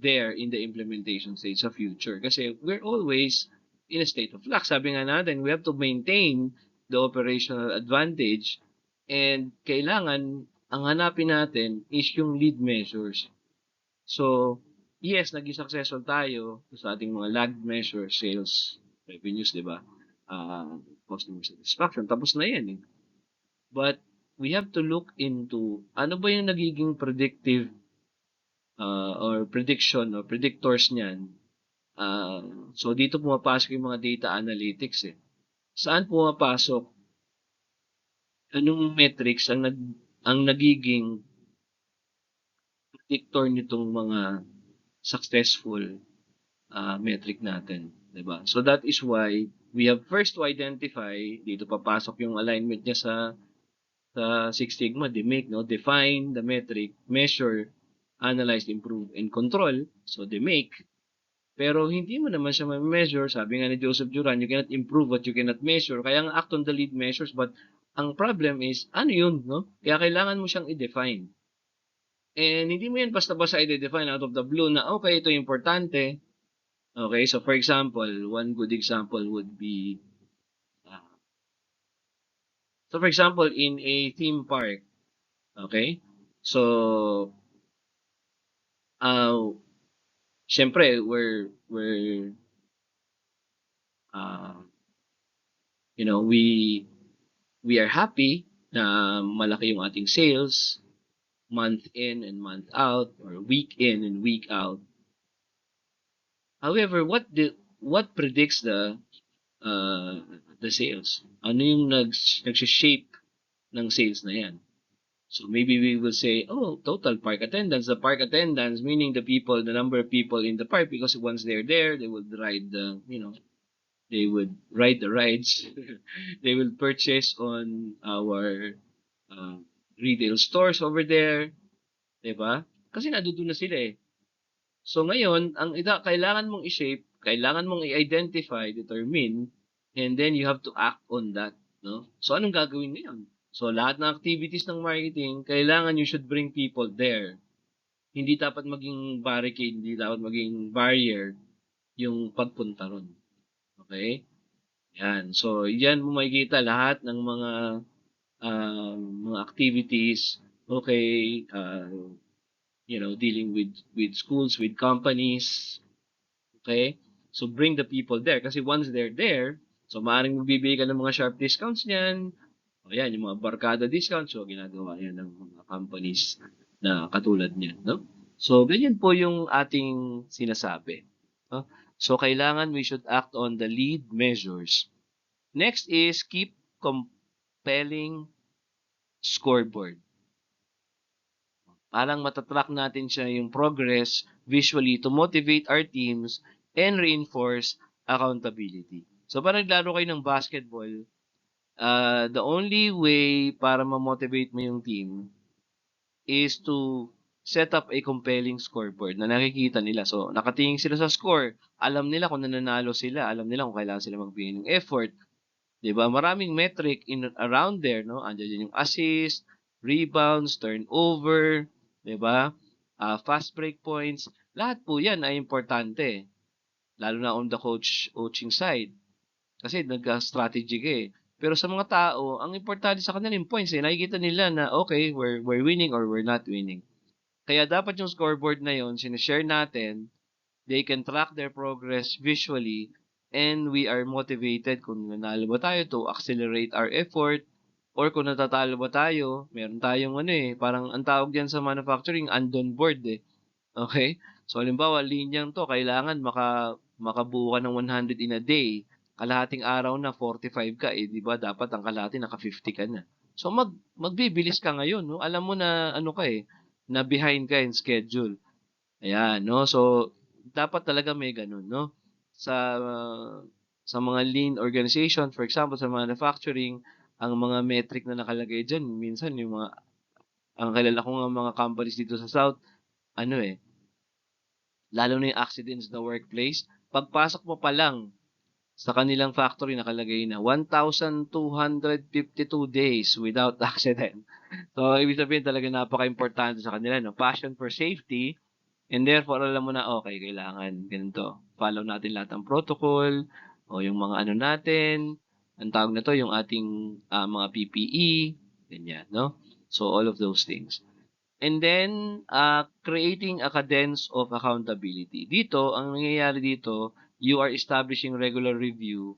there in the implementation stage sa future? Kasi we're always in a state of flux. Sabi nga natin, we have to maintain the operational advantage and kailangan ang hanapin natin is yung lead measures. So, yes, naging successful tayo sa ating mga lag measures, sales, revenues, di ba? Customer satisfaction. Tapos na yan eh. But we have to look into ano ba yung nagiging predictive or prediction or predictors niyan. So dito pumapasok yung mga data analytics eh. Saan pumapasok? Anong metrics ang nagiging predictor nitong mga successful metric natin, 'di ba? So that is why we have first to identify, dito papasok yung alignment niya sa Six Sigma, make, no? Define the metric, measure, analyze, improve, and control. So, make. Pero hindi mo naman siya ma-measure. Sabi nga ni Joseph Duran, you cannot improve what you cannot measure. Kaya nga act on the lead measures. But ang problem is, ano yun, no? Kaya kailangan mo siyang i-define. And hindi mo yan basta-basta i-define out of the blue na, okay, ito importante. Okay, so for example, one good example would be, uh, so for example, in a theme park, okay? So, uh, syempre, uh, we are happy na malaki yung ating sales month in and month out or week in and week out. However, what predicts uh, the sales? Ano yung nag-shape ng sales na yan? So maybe we will say, oh, total park attendance. The park attendance, meaning the number of people in the park, because once they're there, they would they would ride the rides. They will purchase on our uh, retail stores over there, 'di ba? Kasi nandoon na sila eh. So ngayon, kailangan mong i-shape, kailangan mong i-identify, determine, and then you have to act on that, no? So anong gagawin ngayon? So lahat ng activities ng marketing, kailangan you should bring people there. Hindi dapat maging barricade, hindi dapat maging barrier yung pagpunta ron. Okay? Yan. So, yan mo makikita lahat ng mga activities, okay, dealing with schools, with companies, okay? So bring the people there kasi once they're there, so maaaring magbibigay ka ng mga sharp discounts niyan. O yan, yung mga barkada discounts, so ginagawa yan ng mga companies na katulad niyan, no? So ganyan po yung ating sinasabi. No? So kailangan we should act on the lead measures. Next is keep compelling scoreboard. Parang matatrack natin siya yung progress visually to motivate our teams and reinforce accountability. So parang naglaro kayo ng basketball, the only way para ma-motivate mo yung team is to set up a compelling scoreboard na nakikita nila. So, nakatingin sila sa score. Alam nila kung nananalo sila. Alam nila kung kailangan sila magbigay ng effort. 'Di ba? Maraming metric in around there, no? Andiyan yung assist, rebounds, turnover, 'di ba? Fast break points. Lahat po 'yan ay importante. Lalo na on the coaching side. Kasi nagka-strategy ka eh. Pero sa mga tao, ang importante sa kanila yung points eh. Nakikita nila na okay, we're winning or we're not winning. Kaya dapat yung scoreboard na yun, sinishare natin, they can track their progress visually, and we are motivated kung nanalo ba tayo to accelerate our effort, or kung natatalo ba tayo, meron tayong ano eh, parang ang tawag diyan sa manufacturing, andon board eh. Okay? So halimbawa, linyang to, kailangan makabuo ka ng 100 in a day. Kalahating araw na 45 ka eh, 'di ba? Dapat ang kalahati naka 50 ka na. So magbibilis ka ngayon, no? Alam mo na ano ka eh, na behind ka in schedule. Ayan, no? So dapat talaga may ganun, no? Sa sa mga lean organization, for example, sa manufacturing, ang mga metric na nakalagay diyan, minsan yung mga ang kilala ko nga mga companies dito sa South, ano eh, lalo na yung accidents na workplace, pagpasok mo pa lang sa kanilang factory nakalagay na 1,252 days without accident. So, ibig sabihin talaga napaka-importante sa kanila, no? Passion for safety, and therefore, alam mo na, okay, kailangan ganito. Follow natin lahat ng protocol, o yung mga ano natin, ang tawag na to, yung ating mga PPE, ganyan, no? So, all of those things. And then, creating a cadence of accountability. Dito, ang nangyayari dito, you are establishing regular review,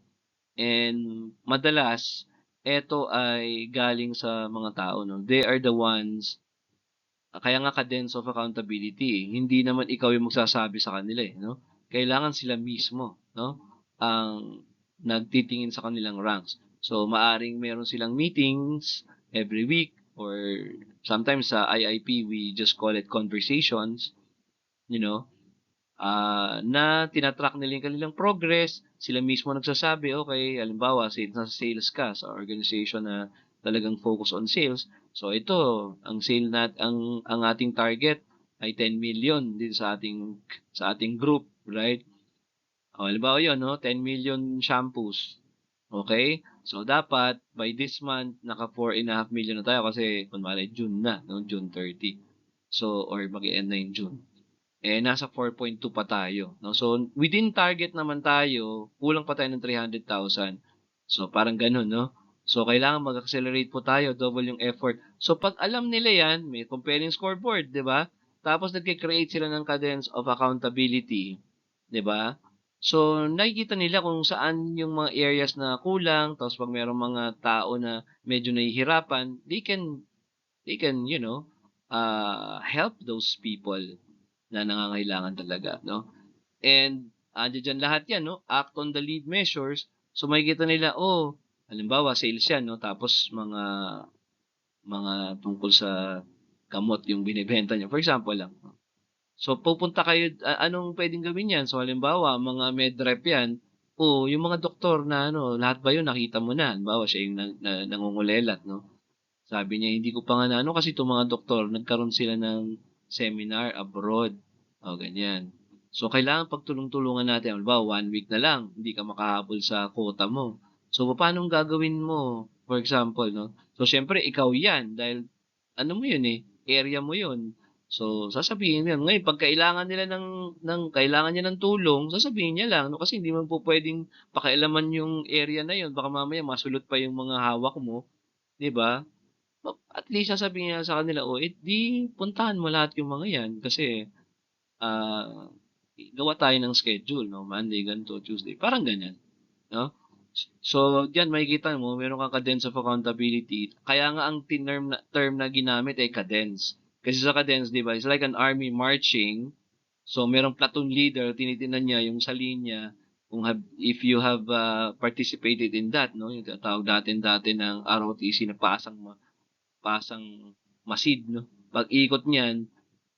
and madalas, eto ay galing sa mga tao, no? They are the ones, kaya nga cadence of accountability, eh. Hindi naman ikaw yung magsasabi sa kanila, eh, no? Kailangan sila mismo, no? Ang nagtitingin sa kanilang ranks. So, maaring meron silang meetings every week, or sometimes sa IIP, we just call it conversations, you know, na tinatrack nila yung kanilang progress, sila mismo nagsasabi, okay, halimbawa, nasa sales ka sa organization na talagang focus on sales. So ito, ang ating target ay 10 million dito sa ating group, right? O, halimbawa 'yon, no, 10 million shampoos. Okay? So dapat by this month naka 4.5 million na tayo kasi kunwari June na, no, June 30. So or mag-e-end na yung June, eh, nasa 4.2 pa tayo, 'no. So, within target naman tayo, kulang pa tayo ng 300,000. So, parang gano'n, 'no. So, kailangan mag-accelerate po tayo, double yung effort. So, 'pag alam nila 'yan, may compelling scoreboard, 'di ba? Tapos nagke-create sila ng cadence of accountability, 'di ba? So, nakikita nila kung saan yung mga areas na kulang, tapos 'pag merong mga tao na medyo nahihirapan, they can, help those people na nangangailangan talaga, no? And andiya diyan lahat 'yan, no? Act on the lead measures. So makikita nila, oh, halimbawa sales 'yan, no? Tapos mga tungkol sa gamot yung binebenta niya. For example lang. So pupunta kayo, anong puwedeng gawin 'yan? So halimbawa, mga med rep 'yan, oh, yung mga doktor na ano, lahat ba 'yun nakita mo na? Halimbawa, siya yung nangungulelat, no? Sabi niya, hindi ko pa nga naano kasi itong mga doktor, nagkaroon sila ng seminar abroad. O, ganyan. So, kailangan pagtulong-tulungan natin. Halimbawa, 1 week na lang, hindi ka makahabol sa quota mo. So, paano gagawin mo? For example, no? So, syempre, ikaw yan. Dahil, ano mo yun eh, area mo yun. So, sasabihin niya, ngayon, pag kailangan nila kailangan niya ng tulong, sasabihin niya lang, no? Kasi hindi man po pwedeng pakialaman yung area na yun. Baka mamaya masulot pa yung mga hawak mo, 'di ba? At least sasabihin niya sa kanila, "Oh, eh, 'di puntahan mo lahat yung mga 'yan kasi, ah, gawa tayo ng schedule, no? Monday ganito, Tuesday, parang ganyan, no? So, diyan makikita mo meron kang cadence of accountability. Kaya nga ang term na ginamit ay cadence. Kasi sa cadence, 'di ba? It's like an army marching. So, merong platoon leader, tinitingnan niya yung sa linya kung if you have participated in that, no? Yung tinatawag natin dati ng ROTC na pasang masid, no? Pag-ikot niyan,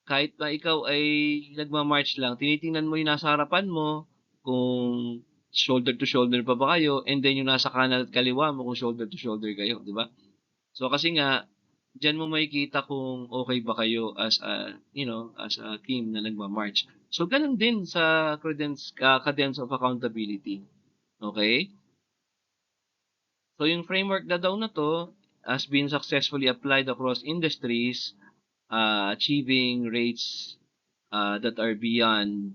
kahit na ikaw ay nagma-march lang, tinitingnan mo yung nasa harapan mo kung shoulder to shoulder pa ba kayo, and then yung nasa kanan at kaliwa mo kung shoulder to shoulder kayo, di ba? So kasi nga, diyan mo makikita kung okay ba kayo as as a team na nagma-march. So ganun din sa cadence of accountability. Okay? So yung framework na daw na to has been successfully applied across industries, achieving rates that are beyond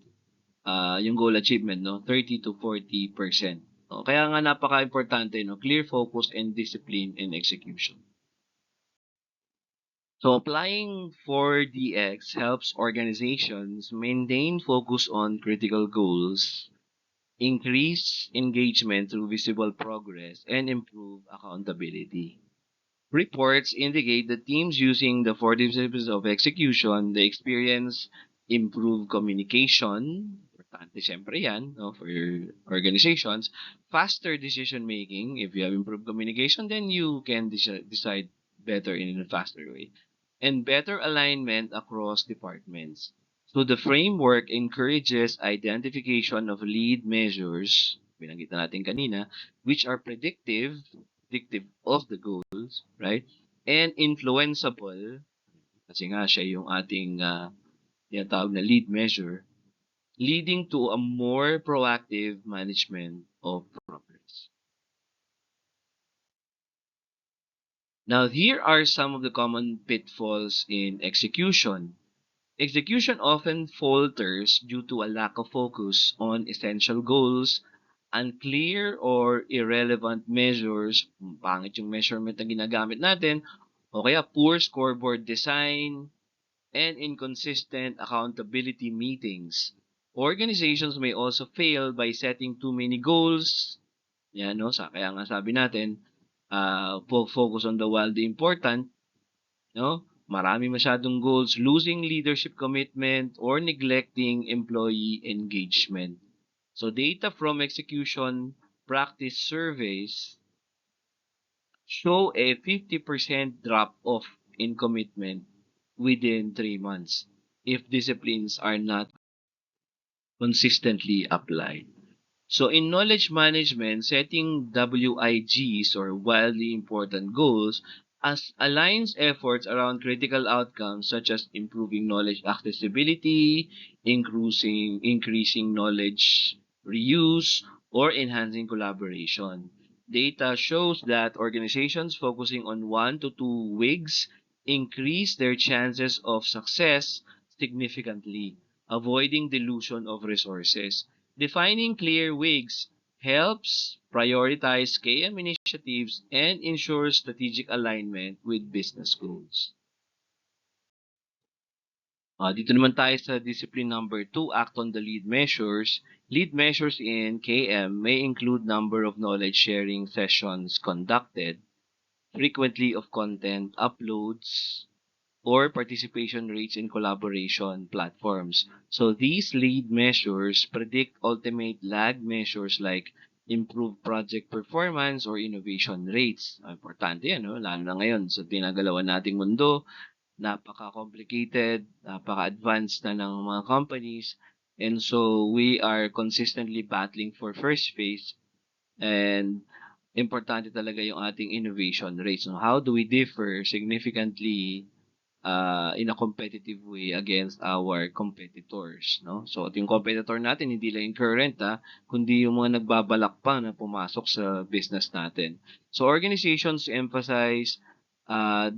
yung goal achievement, no? 30 to 40%. No? Kaya nga napaka-importante, no? Clear focus and discipline in execution. So applying 4DX helps organizations maintain focus on critical goals, increase engagement through visible progress, and improve accountability. Reports indicate that teams using the 4 disciplines of execution, they experience improved communication, importante siyempre yan, no, for your organizations, faster decision making. If you have improved communication, then you can decide better in a faster way, and better alignment across departments. So the framework encourages identification of lead measures, binanggit na natin kanina, which are predictive of the goals, right? And influenceable, kasi nga siya yung ating tinatawag na lead measure, leading to a more proactive management of progress. Now, here are some of the common pitfalls in execution. Execution often falters due to a lack of focus on essential goals, unclear or irrelevant measures, pangit yung measurement na ginagamit natin, o kaya poor scoreboard design, and inconsistent accountability meetings. Organizations may also fail by setting too many goals. Yan, no? Kaya nga sabi natin, focus on the wildly important, no? Marami masyadong goals, losing leadership commitment, or neglecting employee engagement. So data from execution practice surveys show a 50% drop off in commitment within 3 months if disciplines are not consistently applied. So in knowledge management, setting WIGs or wildly important goals as aligns efforts around critical outcomes such as improving knowledge accessibility, increasing knowledge reuse, or enhancing collaboration. Data shows that organizations focusing on 1 to 2 WIGs increase their chances of success significantly, avoiding dilution of resources. Defining clear wigs helps prioritize KM initiatives and ensures strategic alignment with business goals. Dito naman tayo sa discipline number 2, act on the lead measures. Lead measures in KM may include number of knowledge sharing sessions conducted, frequency of content uploads, or participation rates in collaboration platforms. So these lead measures predict ultimate lag measures like improved project performance or innovation rates. Importante yan, no? Lalo na ngayon sa tinagalawan nating mundo, napaka-complicated, napaka-advanced na ng mga companies. And so we are consistently battling for first phase, and importante talaga yung ating innovation rates. So how do we differ significantly in a competitive way against our competitors, no? So, yung competitor natin hindi lang yung current, kundi yung mga nagbabalak pa na pumasok sa business natin. So, organizations emphasize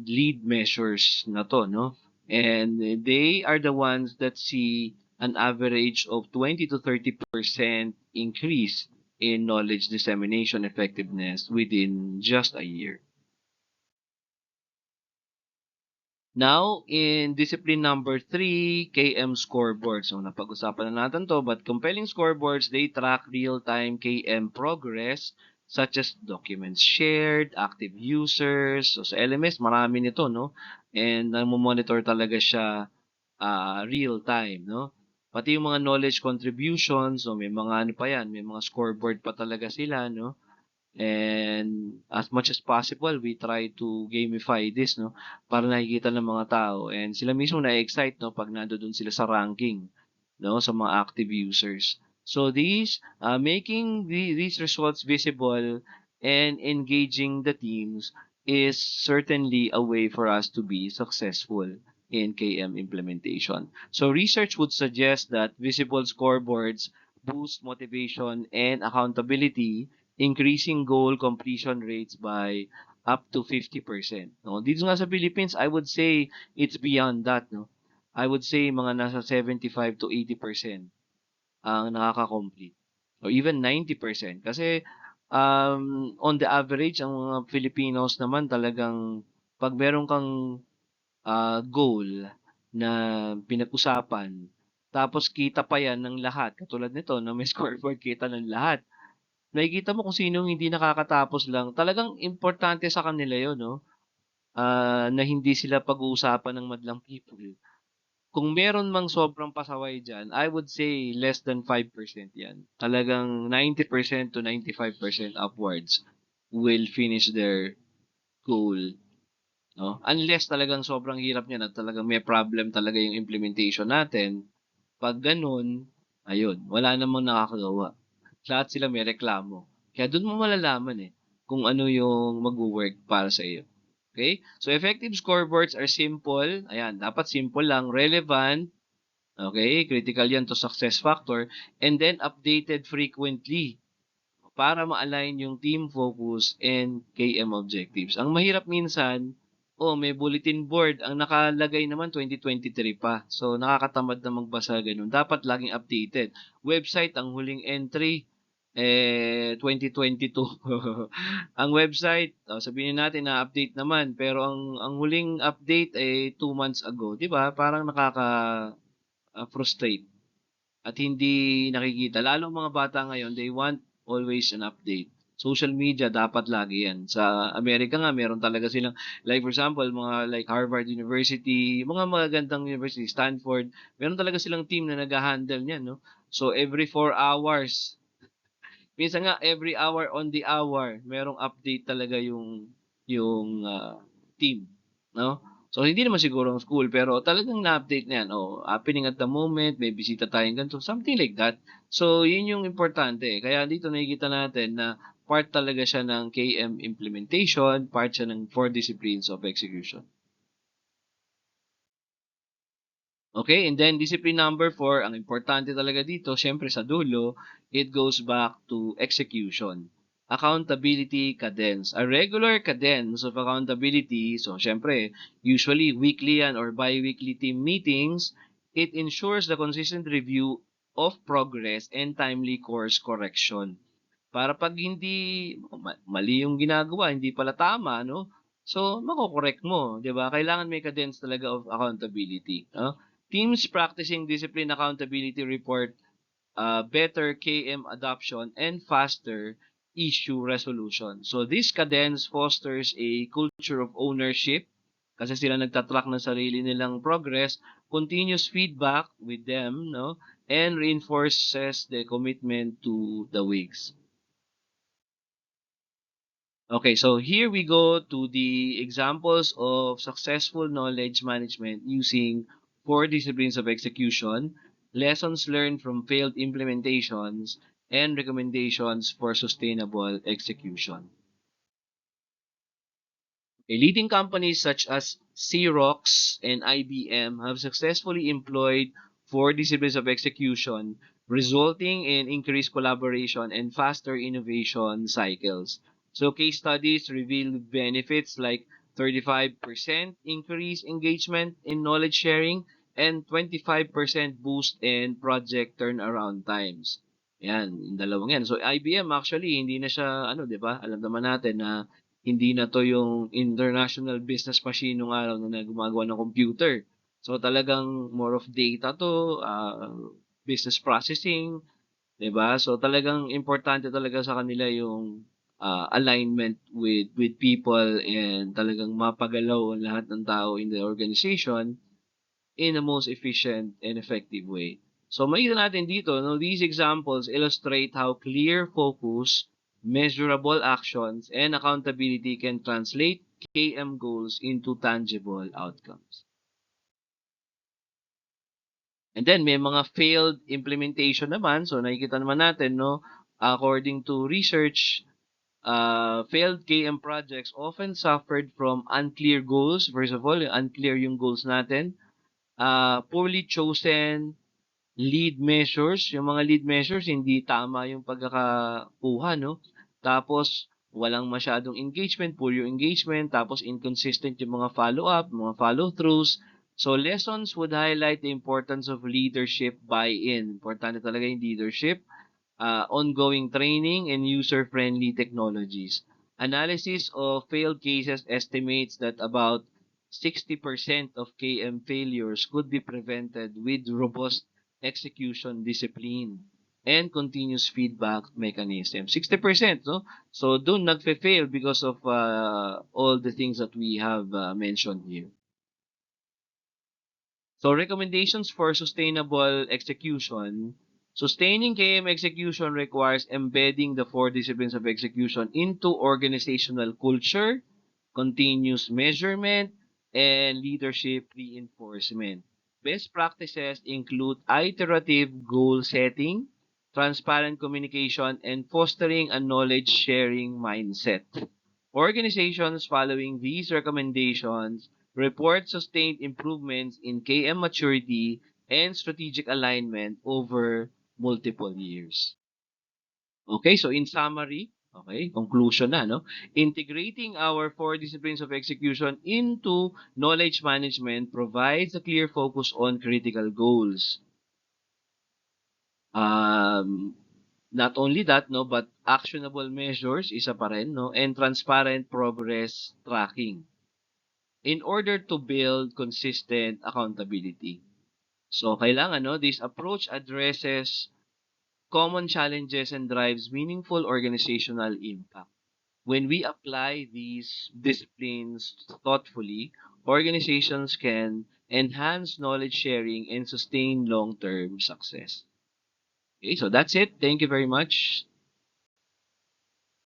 lead measures na to, no? And they are the ones that see an average of 20 to 30% increase in knowledge dissemination effectiveness within just a year. Now, in discipline number 3, KM scoreboards. So, napag-usapan na natin to, but compelling scoreboards, they track real-time KM progress, such as documents shared, active users. So, sa LMS, marami nito, no? And monitor talaga siya real-time, no? Pati yung mga knowledge contributions, so may mga ano pa yan, may mga scoreboard pa talaga sila, no? And as much as possible, we try to gamify this, no? Para nakikita ng mga tao. And sila mismo na-excite, no? Pag nandoon sila sa ranking, no? Sa mga active users. So making these results visible and engaging the teams is certainly a way for us to be successful in KM implementation. So research would suggest that visible scoreboards boost motivation and accountability, increasing goal completion rates by up to 50%. No? Dito nga sa Philippines, I would say it's beyond that. No? I would say mga nasa 75 to 80% ang nakaka-complete. Or even 90%. Kasi on the average, ang mga Filipinos naman talagang pag meron kang goal na pinag-usapan, tapos kita pa yan ng lahat, katulad nito na may scoreboard kita ng lahat, nakikita mo kung sinong hindi nakakatapos lang. Talagang importante sa kanila yun, no? Na hindi sila pag-uusapan ng madlang people. Kung meron mang sobrang pasaway dyan, I would say less than 5% yan. Talagang 90% to 95% upwards will finish their goal. No? Unless talagang sobrang hirap niya at talagang may problem talaga yung implementation natin, pag ganun, ayun, wala namang nakakagawa. Lahat sila may reklamo. Kaya dun mo malalaman kung ano yung mag-work para sa iyo. Okay? So effective scoreboards are simple. Ayan, dapat simple lang, relevant, okay? Critical yan to success factor, and then updated frequently para ma-align yung team focus and KM objectives. Ang mahirap minsan, may bulletin board. Ang nakalagay naman 2023 pa. So, nakakatamad na magbasa ganun. Dapat laging updated. Website, ang huling entry, 2022. Ang website, sabihin natin na update naman, pero ang huling update ay 2 months ago. 'Di ba? Parang frustrate at hindi nakikita. Lalo ang mga bata ngayon, they want always an update. Social media, dapat lagi yan. Sa Amerika nga, meron talaga silang, like for example, mga like Harvard University, mga magagandang university, Stanford, meron talaga silang team na nag-handle niyan, no? So, every 4 hours, minsan nga, every hour on the hour, merong update talaga yung team, no? So, hindi naman siguro ang school, pero talagang na-update na yan. Happening at the moment, may bisita tayong ganito, something like that. So, yun yung importante. Kaya dito nakikita natin na part talaga siya ng KM implementation, part siya ng 4 disciplines of execution. Okay, and then discipline number 4, ang importante talaga dito, syempre sa dulo, it goes back to execution. Accountability cadence. A regular cadence of accountability, so syempre, usually weekly yan or bi-weekly team meetings, it ensures the consistent review of progress and timely course correction. Para pag hindi mali yung ginagawa, hindi pala tama, no? So, mako-correct mo, 'di ba? Kailangan may cadence talaga of accountability, no? Teams practicing discipline accountability report better KM adoption and faster issue resolution. So, this cadence fosters a culture of ownership kasi sila nagtatrack ng sarili nilang progress, continuous feedback with them, no? And reinforces the commitment to the weeks. Okay, so here we go to the examples of successful knowledge management using 4 disciplines of execution, lessons learned from failed implementations, and recommendations for sustainable execution. Leading companies such as Xerox and IBM have successfully employed 4 disciplines of execution, resulting in increased collaboration and faster innovation cycles. So case studies reveal benefits like 35% increase engagement in knowledge sharing and 25% boost in project turnaround times. Yan, yung dalawang yan. So IBM actually hindi na siya 'di ba? Alam naman natin na Hindi na 'to yung international business machine nung araw na gumagawa ng computer. So, talagang more of data 'to, business processing, 'di ba? So, talagang importante talaga sa kanila yung, alignment with people and talagang mapagalaw ang lahat ng tao in the organization in the most efficient and effective way. So makikita natin dito, no, these examples illustrate how clear focus, measurable actions, and accountability can translate KM goals into tangible outcomes. And then may mga failed implementation naman. So nakikita naman natin, no, according to research, failed KM projects often suffered from unclear goals. First of all, unclear yung goals natin, poorly chosen lead measures, yung mga lead measures hindi tama yung pagkakakuha, no? Tapos walang masyadong engagement, poor yung engagement, tapos inconsistent yung mga follow-up, mga follow-throughs. So lessons would highlight the importance of leadership buy-in. Importante talaga yung leadership, ongoing training, and user-friendly technologies. Analysis of failed cases estimates that about 60% of KM failures could be prevented with robust execution discipline and continuous feedback mechanism. 60%, no? So, doon nagfe-fail because of all the things that we have mentioned here. So recommendations for sustainable execution. Sustaining KM execution requires embedding the four disciplines of execution into organizational culture, continuous measurement, and leadership reinforcement. Best practices include iterative goal setting, transparent communication, and fostering a knowledge sharing mindset. Organizations following these recommendations report sustained improvements in KM maturity and strategic alignment over multiple years. Okay, so in summary, okay, conclusion na, no? Integrating our four disciplines of execution into knowledge management provides a clear focus on critical goals. Not only that, no, but actionable measures, isa pa rin, no, and transparent progress tracking in order to build consistent accountability. So, kailangan, no, this approach addresses common challenges and drives meaningful organizational impact. When we apply these disciplines thoughtfully, organizations can enhance knowledge sharing and sustain long-term success. Okay, so that's it. Thank you very much.